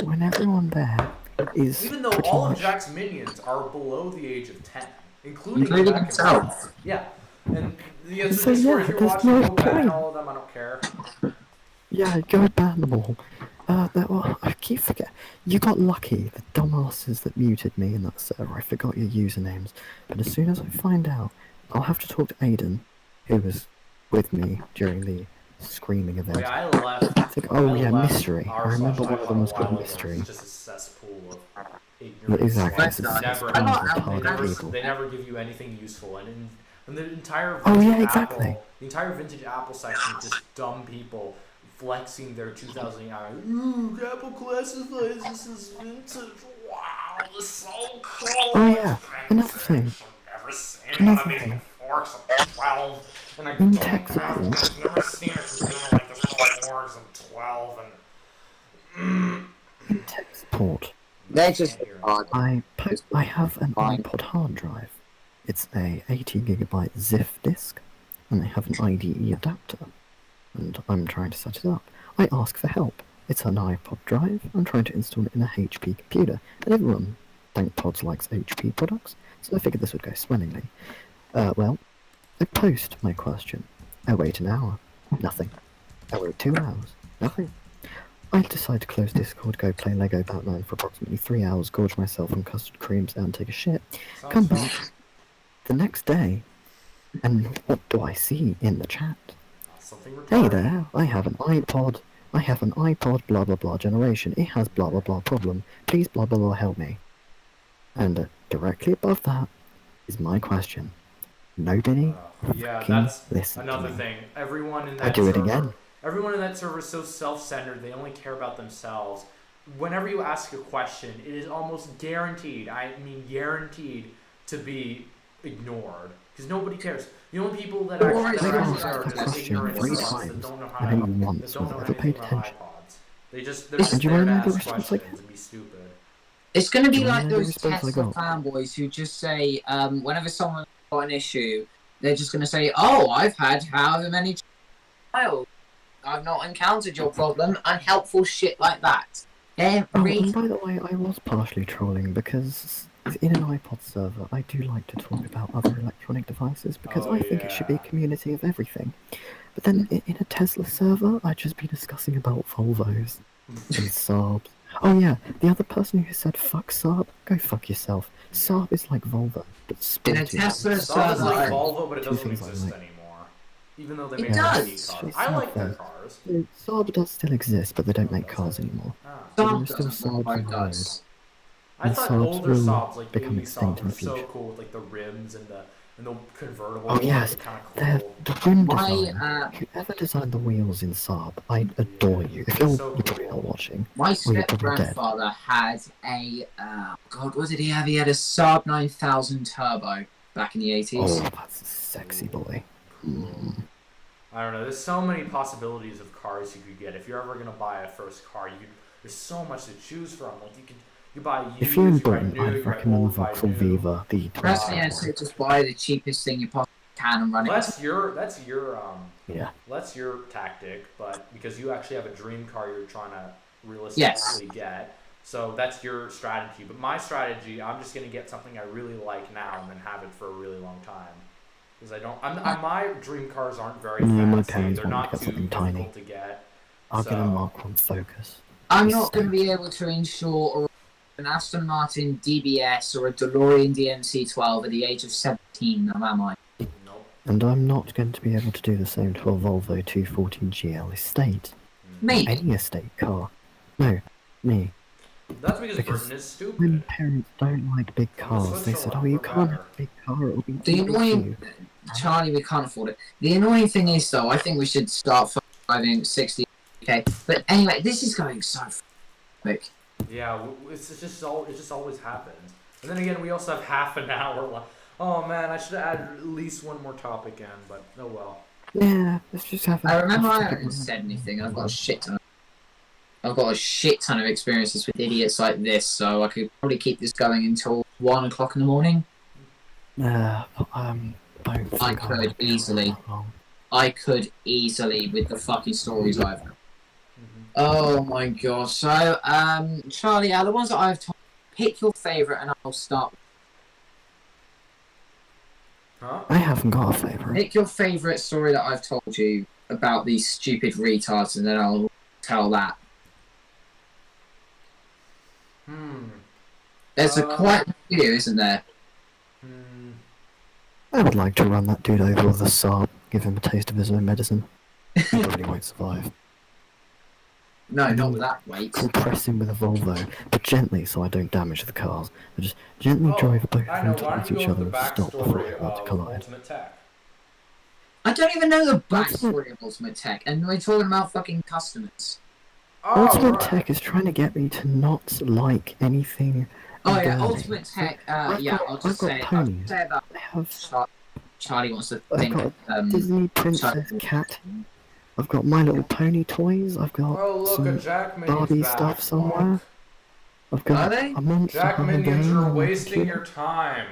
When everyone there is even though all of Jack's minions are below the age of 10, including himself. Yeah, and the answer so is yeah, if you're there's watching, no go ban point. all of them. I don't care. Yeah, go ban them all. I keep forgetting. You got lucky, the dumbasses that muted me in that server. I forgot your usernames. But as soon as I find out, I'll have to talk to Aiden, who was with me during the screaming event. Yeah, I left. Mystery. I remember one of them was called Mystery. It's just a cesspool of ignorance. Exactly. It's They never give you anything useful, and the entire the entire vintage Apple section is just dumb people flexing their 2000 hours. Ooh, Apple classifies this as vintage. Wow, this is so cool. Oh yeah, another thing. Before, so 12, and I In don't tech have, I've never seen a computer like this before, because I'm 12, and... In tech support, They're just I have an iPod hard drive. It's a 80GB ZIF disk, and I have an IDE adapter. And I'm trying to set it up. I ask for help. It's an iPod drive. I'm trying to install it in a HP computer. And everyone, thank pods, likes HP products, so I figured this would go swimmingly. Well, I post my question. I wait an hour. Nothing. I wait 2 hours. Nothing. I decide to close Discord, go play Lego Batman for approximately 3 hours, gorge myself on custard creams and take a shit. Come back the next day, and what do I see in the chat? Hey there, I have an iPod, blah blah blah generation, it has blah blah blah problem, please blah blah blah help me. And directly above that is my question. Nobody listen another to me. thing. Everyone in that I do it again. Everyone in that server is so self-centered, they only care about themselves. Whenever you ask a question, it is almost guaranteed, guaranteed to be ignored. Because nobody cares. The only people that are ignorant that don't know how to anything about iPods. They're just there to ask questions and be stupid. It's going to be like those Tesla fanboys who just say, whenever someone's got an issue, they're just going to say, oh, I've had however many child. I've not encountered your problem. Unhelpful shit like that. and by the way, I was partially trolling because in an iPod server, I do like to talk about other electronic devices because I think it should be a community of everything. But then in a Tesla server, I'd just be discussing about Volvos and Saabs. Oh yeah, the other person who said fuck Saab, go fuck yourself. Saab is like Volvo, but In a sporty. Tesla Saab is like server, Volvo, but it Two doesn't things I exist like. anymore. Even though they It make does. cars. I like their cars. Saab does still exist, but they don't make cars anymore. Ah. But there Saab are still doesn't, Saabs on Volvo the road. does. I And thought Saabs older will Saabs, like become 80s extinct Saabs, in were the so future. cool with like the rims and the convertible. Oh yes, kind of cool. the rim My, design. Whoever designed the wheels in Saab, I adore you. If you're, So you're probably cool. not watching, My or you're probably dead. step-grandfather had a, God, what did he have? He had a Saab 9000 Turbo back in the 80s. Oh, that's a sexy boy. Mm. I don't know. There's so many possibilities of cars you could get. If you're ever gonna buy a first car, there's so much to choose from. Like you buy used, If you're in you buy Britain, new, I'd you buy recommend the old, buy Vauxhall new. Viva, the Personally, 25 I'd say just buy the cheapest thing you possibly can and run it. That's your Yeah. that's your tactic, but because you actually have a dream car you're trying to realistically get. So that's your strategy. But my strategy, I'm just gonna get something I really like now and then have it for a really long time. Because my dream cars aren't very No, my fancy. parents They're want not to get too something difficult tiny. to get. I'll get a So- Mark 1 Focus. I'm not going to be able to insure an Aston Martin DBS or a DeLorean DMC-12 at the age of 17, now am I? Nope. And I'm not going to be able to do the same to a Volvo 240 GL Estate. Me? Any estate car. No, me. That's because Because Britain is when stupid. parents don't like big cars, they said, oh, you can't have a big car, it'll be The too big for annoying... you. Charlie, we can't afford it. The annoying thing is, though, I think we should start driving 60. Okay, but anyway, this is going so quick. Yeah, it just always happens. And then again, we also have half an hour left. Oh man, I should have added at least one more topic in, but oh well. Yeah, let's just have a... I remember I haven't said anything. I've got a shit ton of experiences with idiots like this, so I could probably keep this going until 1 o'clock in the morning. Don't think I could easily. I could easily with the fucking stories I've got. Oh my god. So, Charlie, out of the ones that I've told, pick your favourite and I'll start. Huh? I haven't got a favourite. Pick your favourite story that I've told you about these stupid retards and then I'll tell that. There's quite a few, isn't there? I would like to run that dude over with a Saab, give him a taste of his own medicine. He probably won't survive. No, not with that weight. Compress him with a Volvo, but gently so I don't damage the cars. I just gently drive both I of know. them Why towards don't you each go other with and the stop before backstory they about to of collide. Ultimate Tech? I don't even know the backstory of Ultimate Tech, and we're talking about fucking customers. Ultimate Tech is trying to get me to not like anything. Oh yeah, girly. Ultimate Tech. I'll just say ponies. that I have Charlie wants to I've think. got a Disney Princess cat. I've got My Little Pony toys. I've got Oh look, a some Jack Minion's Barbie back. stuff somewhere. I've Are got they? a Monster Jack High Minions, game you're on my wasting computer. your time.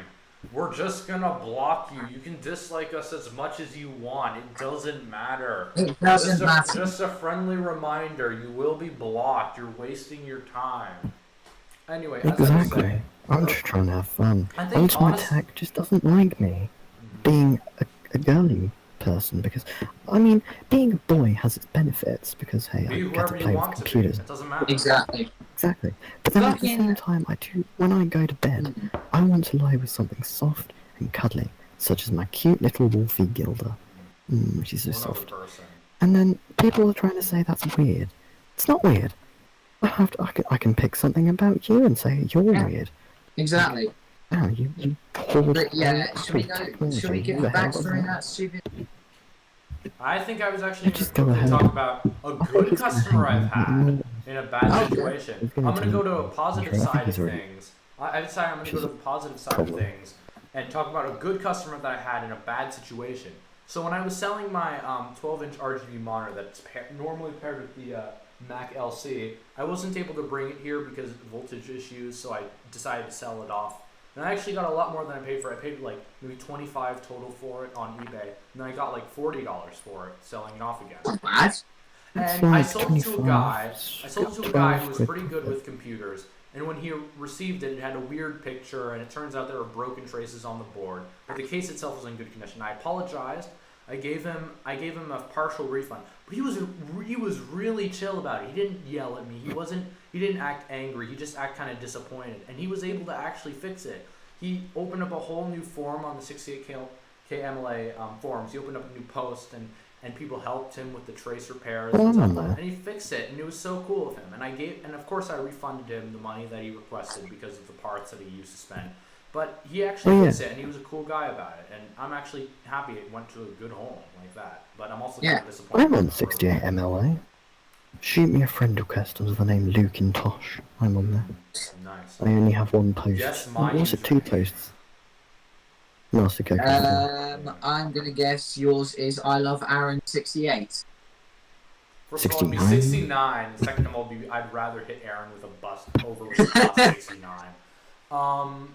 We're just gonna block you. You can dislike us as much as you want. It doesn't matter. It doesn't matter. Just a friendly reminder. You will be blocked. You're wasting your time. Anyway, as I was Exactly. saying, I'm just trying to have fun. I think Ultimate Tech just doesn't like me being a girly person because, I mean, being a boy has its benefits because, hey, be I get to whoever you play with want to be. computers. It doesn't matter. Exactly. Exactly. But then at the Fucking- same time, when I go to bed, I want to lie with something soft and cuddly, such as my cute little Wolfie Gilda. She's so Or another soft. person. And then people are trying to say that's weird. It's not weird. I can pick something about you and say you're weird. Exactly. Oh, you poor But yeah, Apple should we technology, give who the the hell backstory in was that stupid? I think I was actually Just going go to ahead. talk about a good customer I've had in a bad situation. He's I'm gonna going to go tell to you. a positive Okay, I think side of he's already- things. I decided I'm going to go to the positive side of Problem. things and talk about a good customer that I had in a bad situation. So when I was selling my 12-inch RGB monitor that's normally paired with the Mac LC, I wasn't able to bring it here because of voltage issues, so I decided to sell it off. And I actually got a lot more than I paid for it. I paid like maybe $25 total for it on eBay, and then I got like $40 for it selling it off again. Not bad. And I sold it to a guy. Who was pretty good with computers. And when he received it, it had a weird picture, and it turns out there were broken traces on the board. But the case itself was in good condition. I apologized. I gave him a partial refund. But he was really chill about it. He didn't yell at me. He didn't act angry. He just acted kind of disappointed. And he was able to actually fix it. He opened up a whole new forum on the 68K MLA forums. He opened up a new post, and people helped him with the trace repairs and he fixed it, and it was so cool of him. And of course I refunded him the money that he requested because of the parts that he used to spend. But he actually fixed it, and he was a cool guy about it. And I'm actually happy it went to a good home like that. But I'm also kind of disappointed. I'm on 68 MLA. Shoot me a friend request under the name Lukintosh. I'm on there. Nice. I only have one post. Yes, was it 2 posts? Master Coco. I'm gonna guess yours is I love Aaron 68. First of all, it'd be 69. Second of all, I'd rather hit Aaron with a bus over with a bus 69. No,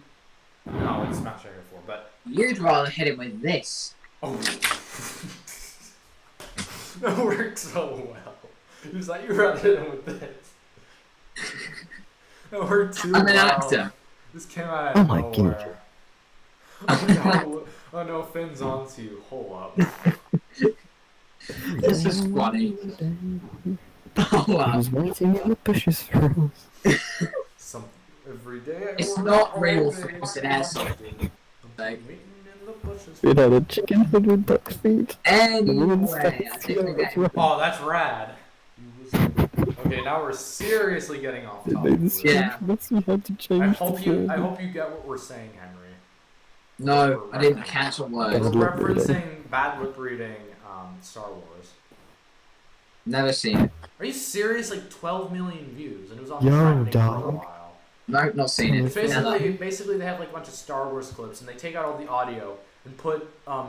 it's Smash Area 4, but You'd rather hit him with this. oh, that worked so well. He was like, you'd rather hit him with this. That worked too well. I'm an actor. This came out of nowhere. God. Oh no, Finn's on to you. Hold up. This is funny. Oh I wow. was waiting in the bushes for us. Every day. It's not real fruits and acid. Like, It had a chicken head with duck's feet. anyway, I think we get Oh, that's rad. Okay, now we're seriously getting off topic. Yeah. We had to change I hope you get what we're saying, Henry. No, I didn't catch a word. We're referencing bad lip reading Star Wars. Never seen it. Are you serious? Like 12 million views, and it was on Yo, trending for a dog. while. No, not seen it. Basically, they have like a bunch of Star Wars clips, and they take out all the audio and put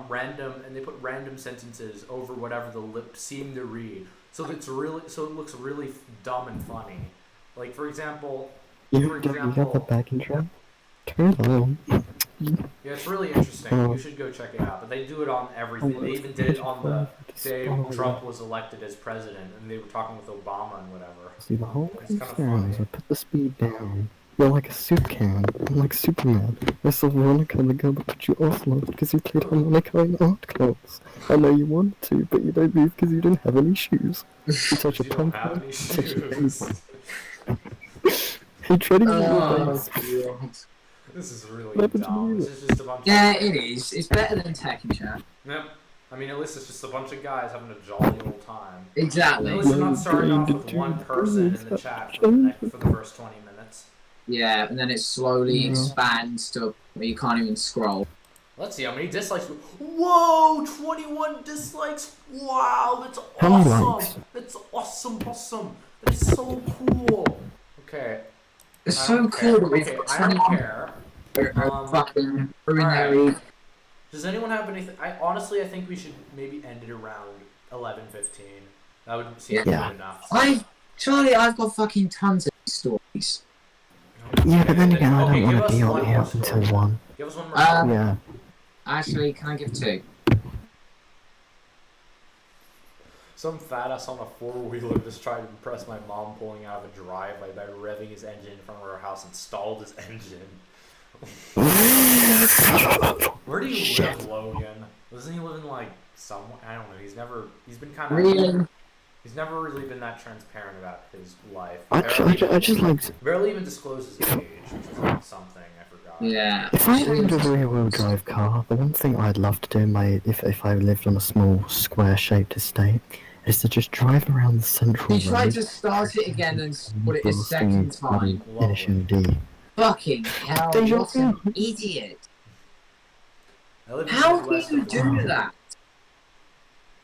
random sentences over whatever the lips seem to read. So it looks really dumb and funny. Like for example, You got the back and track? Turn it on. Yeah, it's really interesting. You should go check it out. But they do it on everything. They even did it on the day Trump was elected as president, and they were talking with Obama and whatever. See, the whole It's kind of concern is funny. I put the speed down. You're like a soup can. I'm like Superman. I saw Veronica the girl that put you offload because you played harmonica in art class. I know you want to, but you don't move because you don't have any shoes. You touch a You don't have pumpkin, any touch a shoes. You're treading on Oh, your base. God. This is really What happened to dumb. you? This is just a bunch Yeah, of... it is. It's better than Tekken Chat. Yep. I mean, at least it's just a bunch of guys having a jolly old time. Exactly. At least we're not starting off with one person in the chat for the first 20 minutes. Yeah, and then it slowly expands to where you can't even scroll. Let's see how many dislikes. Whoa, 21 dislikes. Wow, that's How many awesome. likes? That's awesome. That's so cool. Okay. It's I so don't cool care. that we've Okay, got I don't 21 care. fucking ruin alright. their eve. Does anyone have anything? I think we should maybe end it around 11:15. That would seem Yeah. good enough. Charlie, I've got fucking tons of stories. Yeah, but then again, I Okay, don't give want us to be one on here more up story. until 1. Give us one more. Yeah. Actually, can I give 2? Some fat ass on a 4-wheeler just tried to impress my mom pulling out of a driveway by revving his engine in front of her house and stalled his engine. Where do you live, Logan? Doesn't he live in like somewhere? I don't know. He's been kind of. Really? He's never really been that transparent about his life. I just like... Barely even discloses his age, which is like something I forgot. Yeah. If I owned a rear-wheel drive car, the one thing I'd love to do if I lived on a small, square-shaped estate is to just drive around the central He tried road, to start it again and put it a second time. finishing D. Fucking hell, Deja what an vu. idiot. I live in How the can Midwest you of do Florida. that?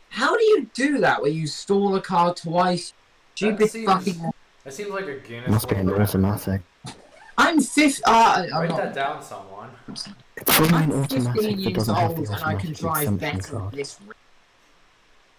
How do you do that where you stall a car twice? Stupid seems- fucking... That seems like a Guinness Must be an World Record. automatic. I'm 50... I'm Write not... that down, someone. It's probably an I'm 15 automatic that years doesn't have old the and I can automatic drive exemption better than card. this.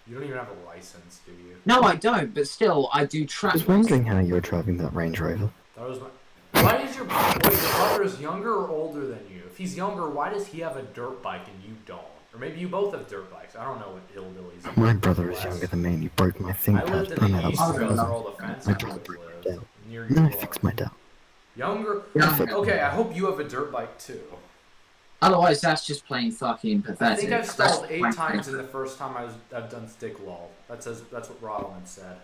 You don't even have a license, do you? No, I don't, but still, I do I track was wondering how you were driving that Range Rover. That was my... Why is your brother younger or older than you? If he's younger, why does he have a dirt bike and you don't? Or maybe you both have dirt bikes. I don't know what hillbillies. My brother is younger than me and he broke my ThinkPad. I lived in the east, so that's where all the fence My houses brother broke my lived. Dell. Near And then I you fixed are. my Dell. Younger? Yeah. Okay, I hope you have a dirt bike too. Otherwise, that's just plain fucking pathetic. I think I've stalled That's 8 times in the first time I've done stick lol. That's what Rodman said.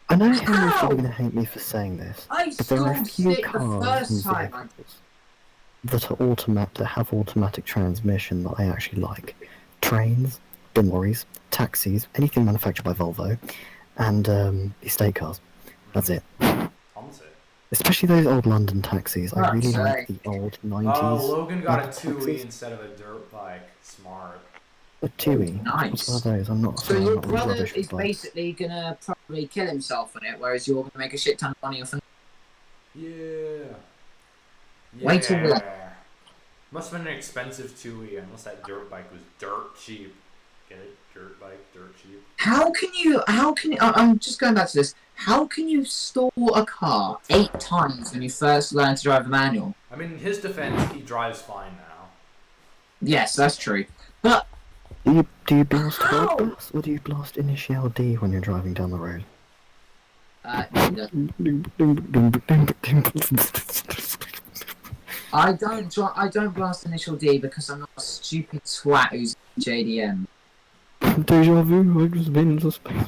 I know Henry's probably going to hate me for saying this, I but there are a stalled few stick the cars first and time. vehicles that have automatic transmission that I actually like. Trains, bin lorries, taxis, anything manufactured by Volvo, and estate cars. That's it. Especially those old London taxis. I really like the old 90s. Oh, Logan got a taxis. 2E instead of a dirt bike. Smart. A 2E? Nice. What's one of those? I'm not. So I'm your not really brother rubbish is with bikes. basically gonna probably kill himself on it, whereas you're gonna make a shit ton of money off it. Yeah. Wait till what? Must have been an expensive 2E, unless that dirt bike was dirt cheap. Get it? Dirt bike, dirt cheap. How can you? I'm just going back to this. How can you stall a car 8 times when you first learn to drive a manual? I mean, in his defense, he drives fine now. Yes, that's true. But Do you blast How? hard gas or do you blast initial D when you're driving down the road? I don't blast initial D because I'm not a stupid twat who's JDM. Deja vu, I've just been into space.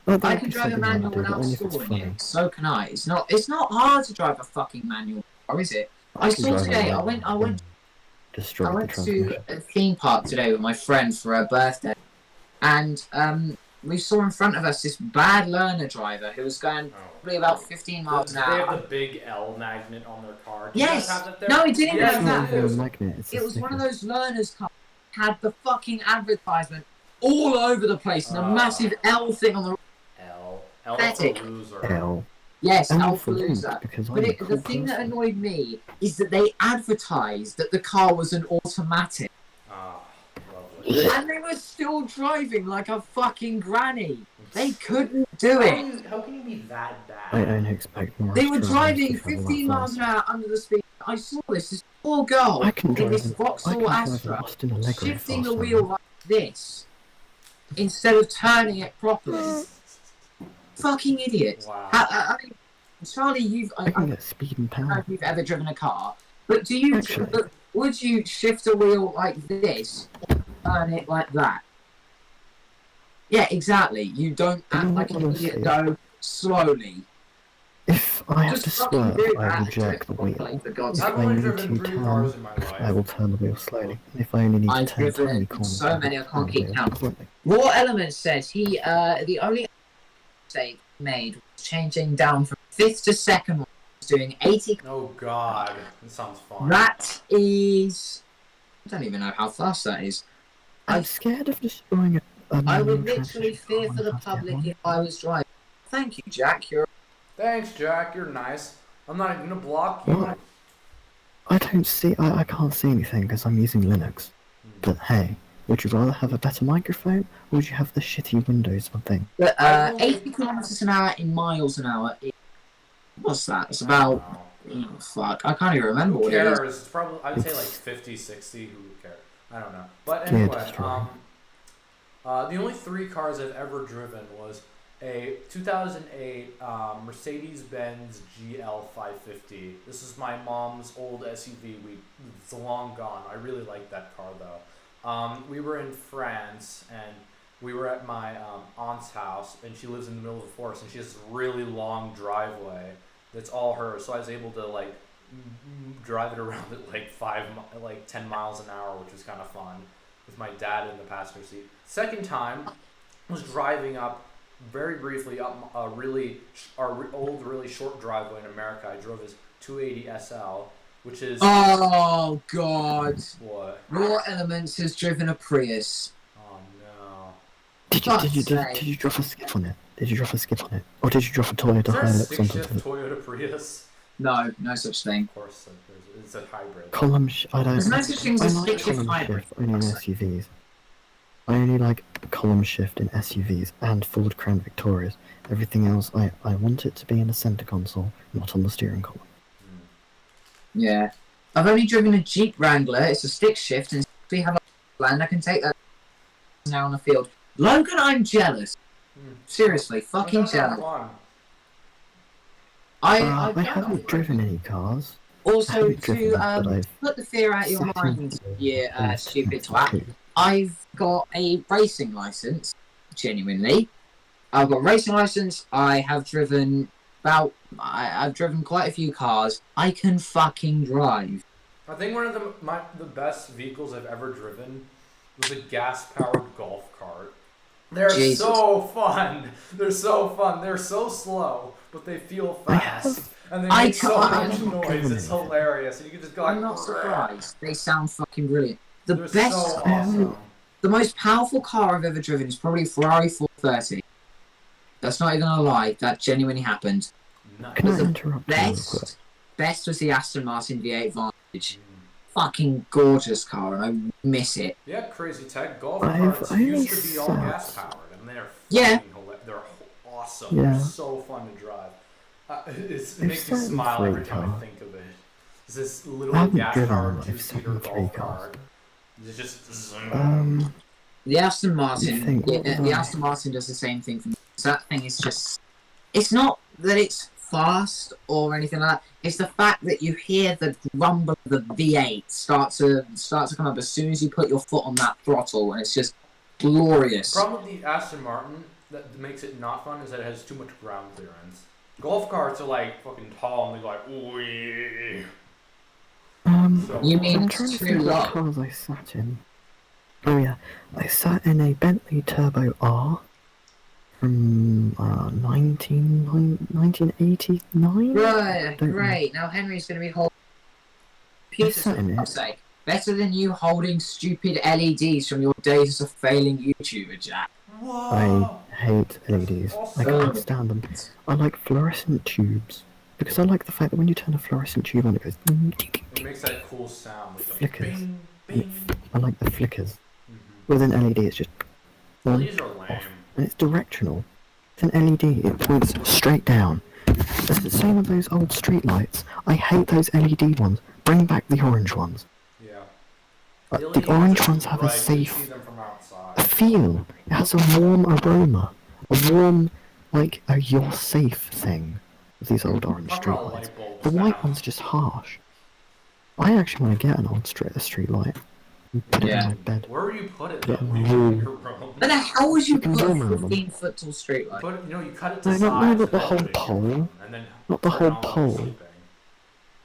I can drive a manual without stalling it. So can I. It's not hard to drive a fucking manual car, is it? I saw today. I went to a theme park today with my friend for her birthday, and we saw in front of us this bad learner driver who was going probably about 15 miles an hour. They have the big L magnet on their car. Yes. No, it didn't have that. It was one of those learners cars. Had the fucking advertisement all over the place and a massive L thing on the L for loser. L. Yes, L L for for loser. because But I'm a the cool thing that person. annoyed me is that they advertised that the car was an automatic. Lovely. And they were still driving like a fucking granny. They couldn't do it. How can you be that bad? I don't expect more. They were driving 15 miles an hour under the speed. I saw this poor girl I can in drive this an Vauxhall Astra Austin Allegro shifting the faster. wheel like this instead of turning it properly. Fucking idiot. Wow. I mean, Charlie, I can get speed and I don't know power. if you've ever driven a car, but do you? Actually. Would you shift a wheel like this or turn it like that? Yeah, exactly. You don't act like an idiot. Go slowly. If I have to Just fucking swerve, do I will that. jerk the wheel. Like, for God's If sake. I've I only need driven to 3 turn, cars in my life. I will turn the wheel slowly. And if I only need to I've turn driven tiny corners, so I will many I turn can't the keep wheel count. slowly. Raw Element says the only mistake made was changing down from 5th to 2nd one, doing 80. Oh god, that sounds fun. That is, I don't even know how fast that is. I'm scared of destroying a I manual would literally transmission fear car for the and have to get public one. if I was driving. Thank you, Jack. You're Thanks, Jack. You're nice. I'm not even gonna block you. What? I don't see. I can't see anything because I'm using Linux. But hey, would you rather have a better microphone or would you have the shitty Windows thing? But 80 kilometers an hour in miles an hour. What's that? It's about. Oh, fuck. I can't even remember Who what it is. cares? It's probably, I'd say like 50, 60. Who cares? I don't know. But Yeah, anyway, that's right. the only 3 cars I've ever driven was a 2008 Mercedes-Benz GL 550. This is my mom's old SUV. It's long gone. I really like that car though. We were in France and we were at my aunt's house, and she lives in the middle of the forest, and she has this really long driveway that's all hers. So I was able to like drive it around at like 10 miles an hour, which was kind of fun, with my dad in the passenger seat. Second time was driving up very briefly up our old really short driveway in America. I drove his 280 SL, which is Oh, God. what? Raw Elements has driven a Prius. Oh no! Did you drop a skip on it? Did you drop a skip on it? Or did you drop a Toyota Is there a Hilux onto 6-shift it? Toyota Prius? No, no such thing. Of course, it's a hybrid. I don't. There's no such thing as I a like stick-shift column hybrid. shift only in SUVs. I only like column shift in SUVs and Ford Crown Victorias. Everything else, I want it to be in a center console, not on the steering column. Yeah. I've only driven a Jeep Wrangler. It's a stick shift, and we have a and I can take that now on the field. Logan, I'm jealous. Seriously, fucking jealous. I haven't driven any cars. Also, to put the fear out of your mind, you stupid twat, I've got a racing license, genuinely. I've got a racing license, I have driven I've driven quite a few cars. I can fucking drive. I think one of the best vehicles I've ever driven was a gas-powered golf cart. They're so fun. They're so fun. They're so slow, but they feel fast. And they make so much noise. It's hilarious. And you can just go. I'm not surprised. They sound fucking brilliant. They're so awesome. The most powerful car I've ever driven is probably a Ferrari 430. That's not even a lie. That genuinely happened. Nice. Can I interrupt you? Best was the Aston Martin V8 Vantage. Fucking gorgeous car, and I miss it. Yeah, crazy tech. Golf carts used to be all gas powered, and they're they're awesome. Yeah. They're so fun to drive. It makes me smile every time I think of it. It's this little gas-powered two-seater golf cart. It's just the Aston Martin. The Aston Martin does the same thing for me. That thing is just—it's not that it's fast or anything like that. It's the fact that you hear the rumble of the V8 start to come up as soon as you put your foot on that throttle, and it's just glorious. The problem with the Aston Martin that makes it not fun is that it has too much ground clearance. Golf carts are like fucking tall and they go like, ooh. You mean I'm trying to think what cars I sat in. Oh yeah, I sat in a Bentley Turbo R from 1989. Right, great. Now Henry's going to be holding computers for God's sake. Better than you holding stupid LEDs from your days as a failing YouTuber, Jack. Whoa. I hate LEDs. I can't stand them. I like fluorescent tubes. Because I like the fact that when you turn a fluorescent tube on, it goes... It makes that cool sound. Like flickers. Bing, bing. I like the flickers. With an LED, it's just... LEDs are lame. And it's directional. It's an LED, it points straight down. It's the same with those old street lights. I hate those LED ones. Bring back the orange ones. Yeah. The orange ones have a safe... a feel. It has a warm aroma. A warm, like, a you're safe thing. With these old orange street lights. The white one's just harsh. I actually want to get an old street light. And put it in my bed. Where would you put it? Put it in my room. But how would you put a 15-foot tall street light? You cut it to size. No, not the whole pole. Not the whole pole.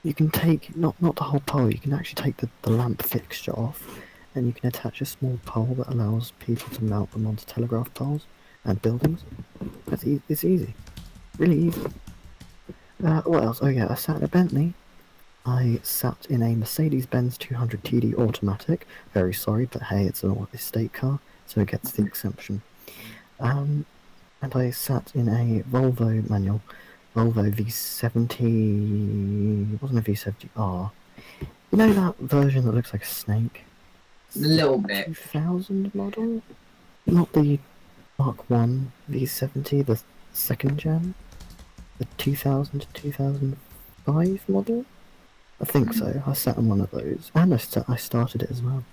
You can take, not the whole pole, you can actually take the lamp fixture off, and you can attach a small pole that allows people to mount them onto telegraph poles and buildings. It's easy. Really easy. What else? Oh yeah, I sat in a Bentley. I sat in a Mercedes-Benz 200 TD automatic. Very sorry, but hey, it's an estate car, so it gets the exemption. And I sat in a Volvo manual, Volvo V70. It wasn't a V70R. You know that version that looks like a snake? A little bit. 2000 model, not the Mark 1 V70, the second gen. The 2000 to 2005 model? I think so. I sat in one of those. And I started it as well.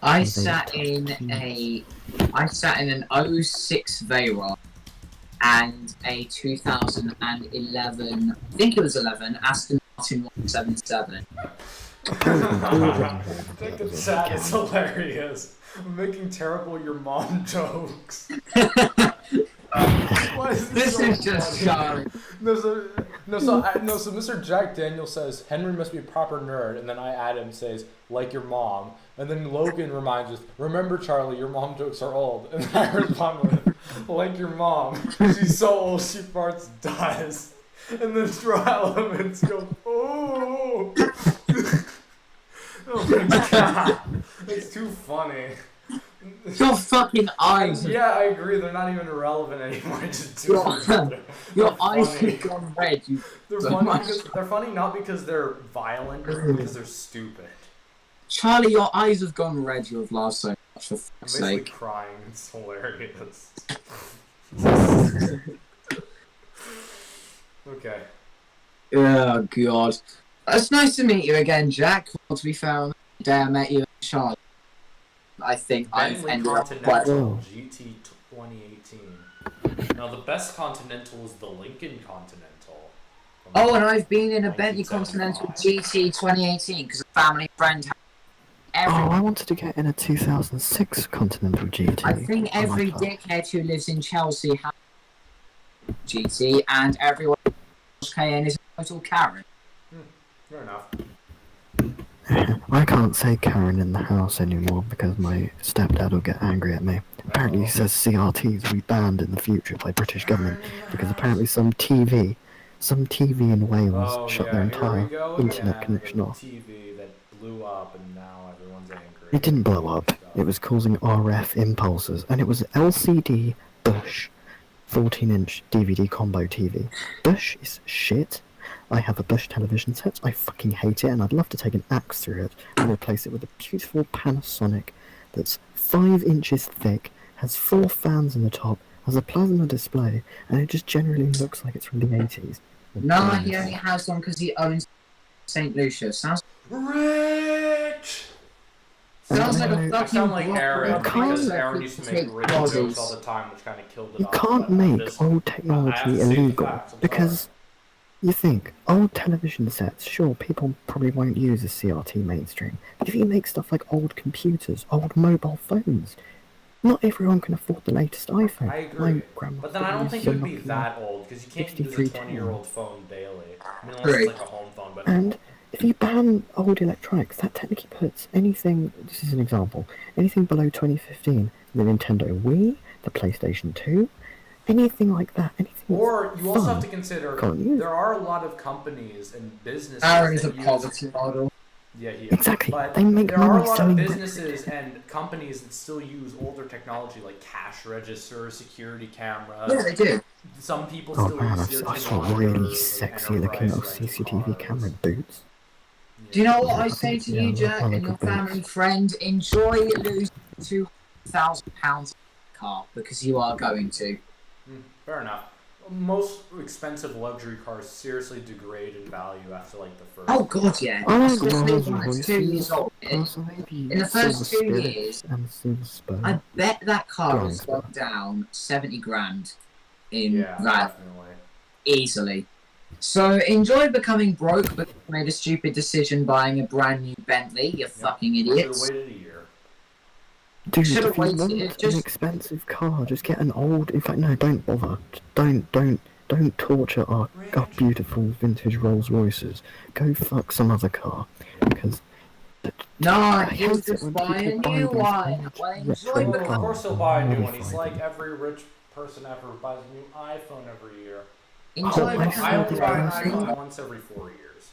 I sat in an 06 Veyron and a 2011, I think it was 11, Aston Martin 177. It's hilarious. I'm making terrible your mom jokes. Why is this so is just Charlie. So Mr. Jack Daniel says Henry must be a proper nerd, and then I add him says like your mom, and then Logan reminds us, remember Charlie, your mom jokes are old, and I respond with like your mom, she's so old she farts dies, and then Straw Elements go oh. Oh my god, it's too funny. Your fucking eyes. Yeah, I agree. They're not even relevant anymore. Just your eyes have gone red. They're funny not because they're violent, but because they're stupid. Charlie, your eyes have gone red. You have laughed so much, for fuck's sake. I'm basically crying. It's hilarious. Okay. Oh god. It's nice to meet you again, Jack. Well, to be fair, on the day I met you, Charlie. I think I've Bentley ended up quite. Continental GT 2018. Now the best Continental is the Lincoln Continental. Oh, and I've been in a Bentley Continental 1975. GT 2018 because a family friend had I wanted to get in a 2006 Continental GT. I think every dickhead who lives in Chelsea has a GT, and everyone else KN is a total Karen. Fair enough. I can't say Karen in the house anymore because my stepdad will get angry at me. Apparently he says CRTs will be banned in the future by British government because apparently some TV in Wales shut their entire internet connection off. TV that blew up and now everyone's angry. It didn't blow up. It was causing RF impulses, and it was LCD Bush 14-inch DVD combo TV. Bush is shit. I have a Bush television set. I fucking hate it, and I'd love to take an axe through it and replace it with a beautiful Panasonic that's 5 inches thick, has 4 fans in the top, has a plasma display, and it just generally looks like it's from the 80s. No, he only has one because he owns St. Lucia. Sounds rich! Sounds like a I fucking sound like Aaron because Aaron used to make rich bodies. jokes all the time, which kind of killed it You off. can't make old technology illegal because you think old television sets, sure, people probably won't use a CRT mainstream, but if you make stuff like old computers, old mobile phones, not everyone can afford the latest iPhone. I agree, My grandma but then I don't think it would be that old because you can't use a 20-year-old phone daily. I mean, unless it's like a home phone, but. And if you ban old electronics, that technically puts anything, this is an example, anything below 2015, the Nintendo Wii, the PlayStation 2, anything like that, anything Or you also fun, have to consider can't use. there are a lot of companies and businesses Aaron is a that use. poverty model. Yeah, he is. Exactly. But They make there are money a lot of selling businesses and companies that still use older technology like cash registers, security cameras. Yeah, they do. Some people Oh still man, use I saw really sexy looking little CCTV camera boots. Do you know what I say to you, Yeah, Jack, I like and your the boots. family friend? Enjoy losing £2,000 car because you are going to. Fair enough. Most expensive luxury cars seriously degrade in value after like the first. Oh god, yeah. I like Especially Rolls when it's 2 years old. In the first 2 years, I bet that car has gone down 70 grand in value Definitely. easily. So enjoy becoming broke because you made a stupid decision buying a brand new Bentley, you fucking idiots. Should've waited a year. Dude, Should've if you waited, want it just- an expensive car, just get an old. In fact, no, don't bother. Don't torture our beautiful vintage Rolls Royces. Go fuck some other car, because. No, hate he'll it just when buy a people buy new those one. old Well, retro enjoy Of cars. course he'll buy a new one. He's Modify like them. every rich person ever buys a new iPhone every year. Enjoy I becoming I only buy an personally- iPhone once every 4 years.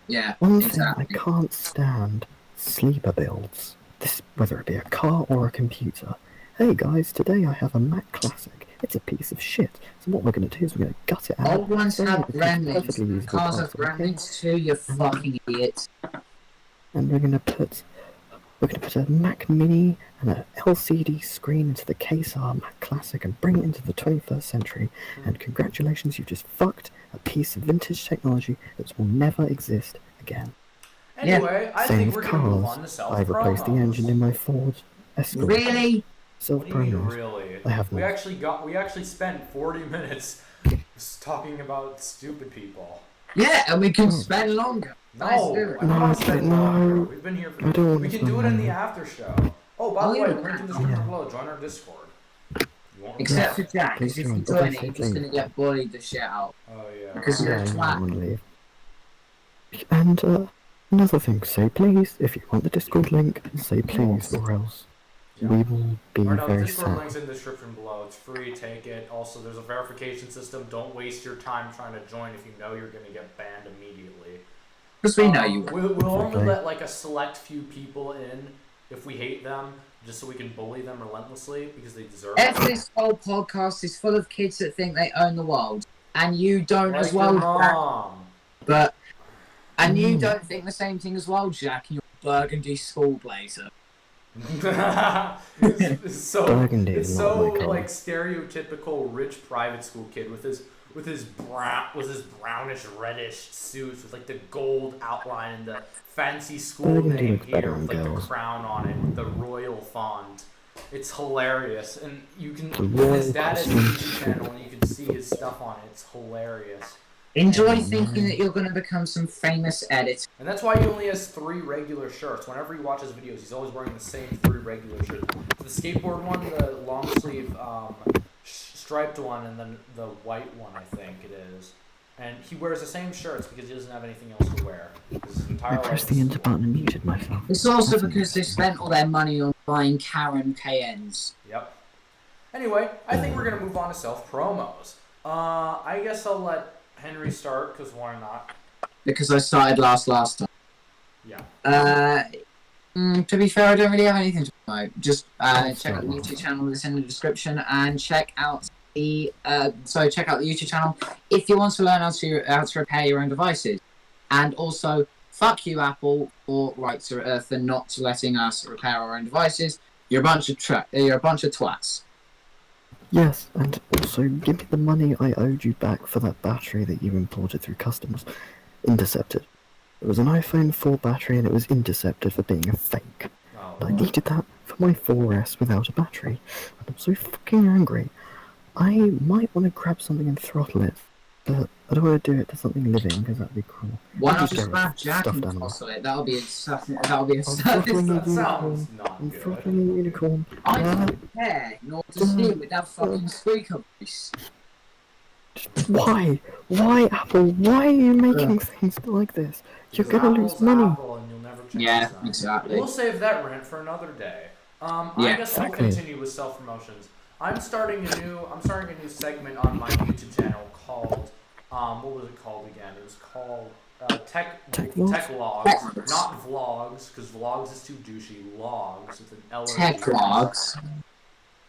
Yeah, One exactly. thing I can't stand: sleeper builds. This, whether it be a car or a computer. Hey guys, today I have a Mac Classic. It's a piece of shit. So what we're going to do is we're going to gut it out. Old ones burn have it with perfectly gremlins. usable Cars have parts of the gremlins too, you fucking idiots. and we're going to put a Mac Mini and an LCD screen into the case of our Mac Classic and bring it into the 21st century. And congratulations, you just fucked a piece of vintage technology that will never exist again. Anyway, I Same think with we're going to move on cars. to I replaced the engine in my Ford Escort. Really? What do you mean, Self-programmed. really? I have We not. actually spent 40 minutes talking about stupid people. Yeah, and we can spend longer. No, do it. I don't want to spend No, longer. We've been here for. I don't want We to can do it spend in the longer. after show. Oh, by Oh, the way, yeah. link in the description Yeah. below. Join our Discord. You want Except for Jack, because Please if you join. join Okay, it, you're just please. gonna get bullied the shit out. Oh yeah. Because Yeah, you're a I twat. want to leave. And another thing, say please. If you want the Discord link, say please, or else Yeah. we will be Or no, the very Discord sad. link's in the description below. It's free, take it. Also, there's a verification system. Don't waste your time trying to join if you know you're going to get banned immediately. Because we know you. We'll only Okay. let like a select few people in if we hate them, just so we can bully them relentlessly because they deserve it. This whole podcast is full of kids that think they own the world. And you don't Like as well, your Jack. mom. But... And you Mm. don't think the same thing as well, Jack, in your burgundy school blazer. it's so Burgundy it's is not so my colour. like stereotypical rich private school kid with his with his brownish reddish suits with like the gold outline and the fancy school name here with like the crown on it with the royal font. It's hilarious, and you can his dad has a YouTube channel and you can see his stuff on it. It's hilarious. Enjoy thinking that you're going to become some famous editor. And that's why he only has 3 regular shirts. Whenever he watches videos, he's always wearing the same 3 regular shirts. The skateboard one, the long sleeve striped one, and then the white one, I think it is. And he wears the same shirts because he doesn't have anything else to wear. His entire I pressed the enter button and muted myself. It's also because they spent all their money on buying Karen KNs. Yep. Anyway, I think we're going to move on to self-promos. I guess I'll let Henry start, because why not? Because I started last time. Yeah. To be fair, I don't really have anything to promote. Just check out the YouTube channel that's in the description, and check out the YouTube channel if you want to learn how to repair your own devices. And also, fuck you, Apple, for Right to Earth and not letting us repair our own devices. You're a bunch of twats. Yes, and also give me the money I owed you back for that battery that you imported through customs. Intercepted. It was an iPhone 4 battery and it was intercepted for being a fake. Oh. And I needed that for my 4S without a battery. And I'm so fucking angry. I might want to grab something and throttle it, but I don't want to do it to something living because that'd be cool. Why not just grab Jack and toss it? That'll be a That sounds not I'm good. throttling a unicorn. I don't care, nor to see it with that fucking squeaker voice. Why? Why, Apple? Why are you making things like this? You're gonna lose money. Apple and you'll never change Yeah, them. exactly. We'll save that rant for another day. I guess I'll continue with self-promotions. I'm starting a new segment on my YouTube channel called what was it called again? It was called Tech Logs, not Vlogs, because Vlogs is too douchey. Logs with an L. Tech Logs.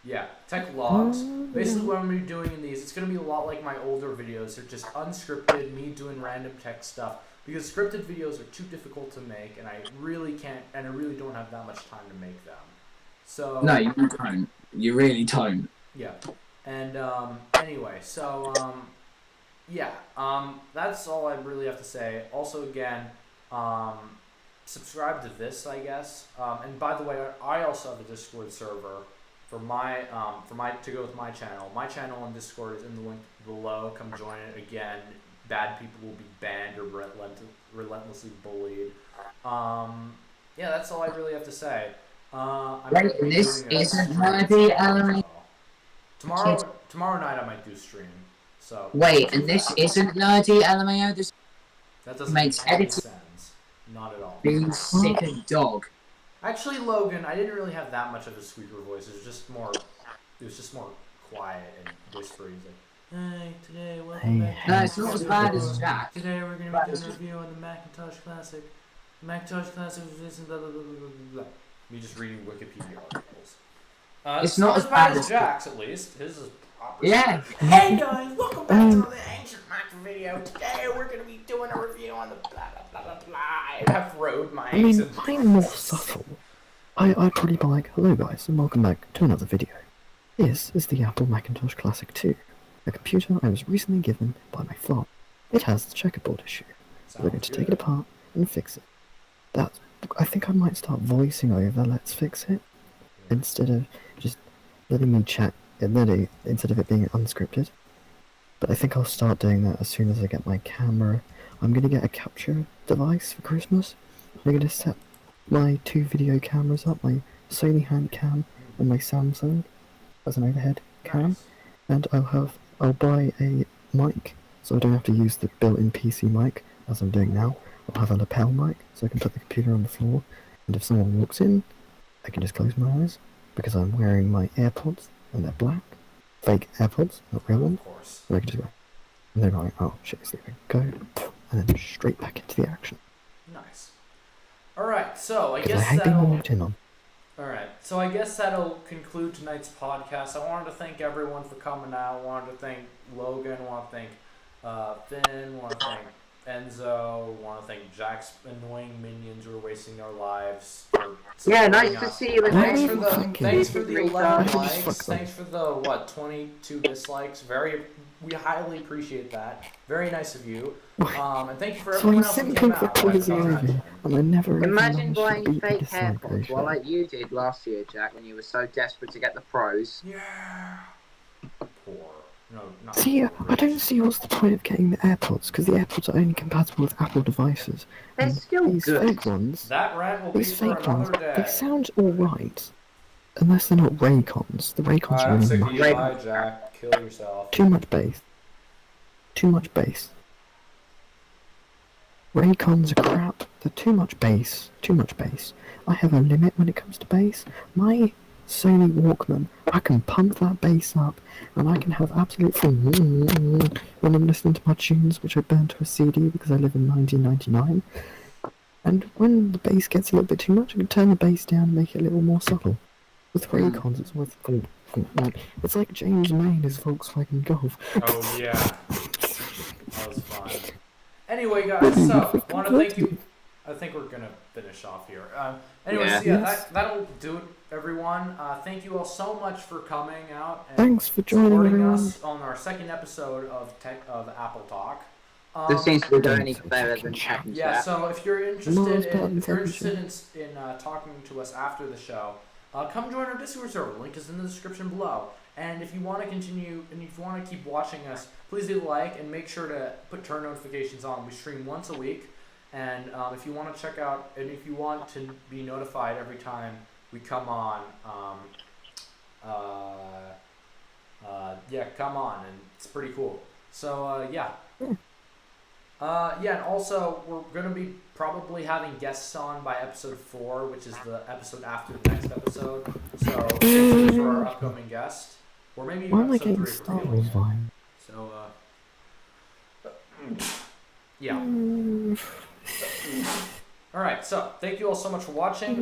Yeah, Tech Logs. Basically what I'm going to be doing in these, it's going to be a lot like my older videos. They're just unscripted, me doing random tech stuff. Because scripted videos are too difficult to make, and I really don't have that much time to make them. So No, you don't. You really don't. yeah. And anyway, so that's all I really have to say. Also, again, subscribe to this, I guess. And by the way, I also have a Discord server for to go with my channel. My channel on Discord is in the link below. Come join it. Again, bad people will be banned or relentlessly bullied. Yeah, that's all I really have to say. Wait, this isn't nerdy element. Tomorrow night I might do stream. So wait, and this isn't nerdy LMAO. This that doesn't makes make any editing sense. Not at all. being sick and dog. Actually, Logan, I didn't really have that much of a squeaker voice. It was just more quiet and whispery. He's like, "Hey, today, welcome back." No, it's not as bad as Jack. Today we're gonna be doing a review on the Macintosh Classic. Macintosh Classic was this and blah blah blah blah blah. Me just reading Wikipedia articles. It's not as bad as Jack's, at least. His is proper. Yeah. Hey guys, welcome back to the Ancient Mac video. Today we're gonna be doing a review on the blah blah blah blah blah. I have road mics. I mean, I'm more subtle. I'd probably be like, hello guys, and welcome back to another video. This is the Apple Macintosh Classic 2, a computer I was recently given by my father. It has the checkerboard issue. We're going to take it apart and fix it. I think I might start voicing over Let's Fix It, instead of just letting me chat, instead of it being unscripted. But I think I'll start doing that as soon as I get my camera. I'm going to get a capture device for Christmas. I'm going to set my 2 video cameras up, my Sony hand cam and my Samsung as an overhead cam. And I'll buy a mic, so I don't have to use the built-in PC mic, as I'm doing now. I'll have a lapel mic, so I can put the computer on the floor, and if someone walks in, I can just close my eyes, because I'm wearing my AirPods, and they're black. Fake AirPods, not real ones. Of course. And I can just go, and they're going, oh shit, he's sleeping. Go, and then straight back into the action. Nice. Alright, so I Because I guess hate being that'll... walked in on. Alright, so I guess that'll conclude tonight's podcast. I wanted to thank everyone for coming out. I wanted to thank Logan. I want to thank Finn. I want to thank Enzo. I want to thank Jack's annoying minions who are wasting their lives. Yeah, nice to see you. Thanks for the 11 I just likes. fucked them. Thanks for the 22 dislikes. Very we highly appreciate that. Very nice of you. And thank you for So everyone I'm else who simping came for out. crazy over, and I never even Imagine managed to buying beat the fake dislike AirPods, well, ratio. like you did last year, Jack, when you were so desperate to get the pros. Yeah. Poor. No, not See, poor, I don't rich. see what's the point of getting the AirPods, because the AirPods are only compatible with Apple devices. They're And still these good. fake ones, That rant will be for another day. they sound alright. Unless they're not Raycons. The Raycons Alright, are I'm really sick of you. Ray- Bye, Jack. Kill yourself. too much bass. Too much bass. Raycons are crap. They're too much bass. Too much bass. I have a limit when it comes to bass. My Sony Walkman, I can pump that bass up, and I can have absolute fun when I'm listening to my tunes, which I burn to a CD because I live in 1999. And when the bass gets a little bit too much, I can turn the bass down and make it a little more subtle. With Raycons, it's always fun. It's like James May and his Volkswagen Golf. Oh, yeah. That was fun. Anyway, guys, so, want to thank you. I think we're going to finish off here. Anyway, Yeah. so yeah, Yes. that'll do it, everyone. Thank you all so much for coming out and Thanks for joining, supporting everyone. us on our second episode of Apple Talk. This seems to be going Don't any say better second than Tech and Yeah, Chat. so if you're Miles interested Button in talking to us after the show, come join our Discord server. Link is in the description below. And if you want to continue and if you want to keep watching us, please do like and make sure to turn notifications on. We stream once a week, and if you want to check out and if you want to be notified every time we come on, yeah, come on, and it's pretty cool. So yeah. Yeah, and also we're gonna be probably having guests on by episode 4, which is the episode after the next episode. So stay tuned for our upcoming guest, or maybe Why am I episode getting 3 if Star we're Wars feeling vibe? it. So yeah. All right. So thank you all so much for watching.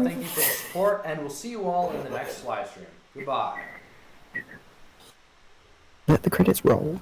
Thank you for the support, and we'll see you all in the next live stream. Goodbye. Let the credits roll.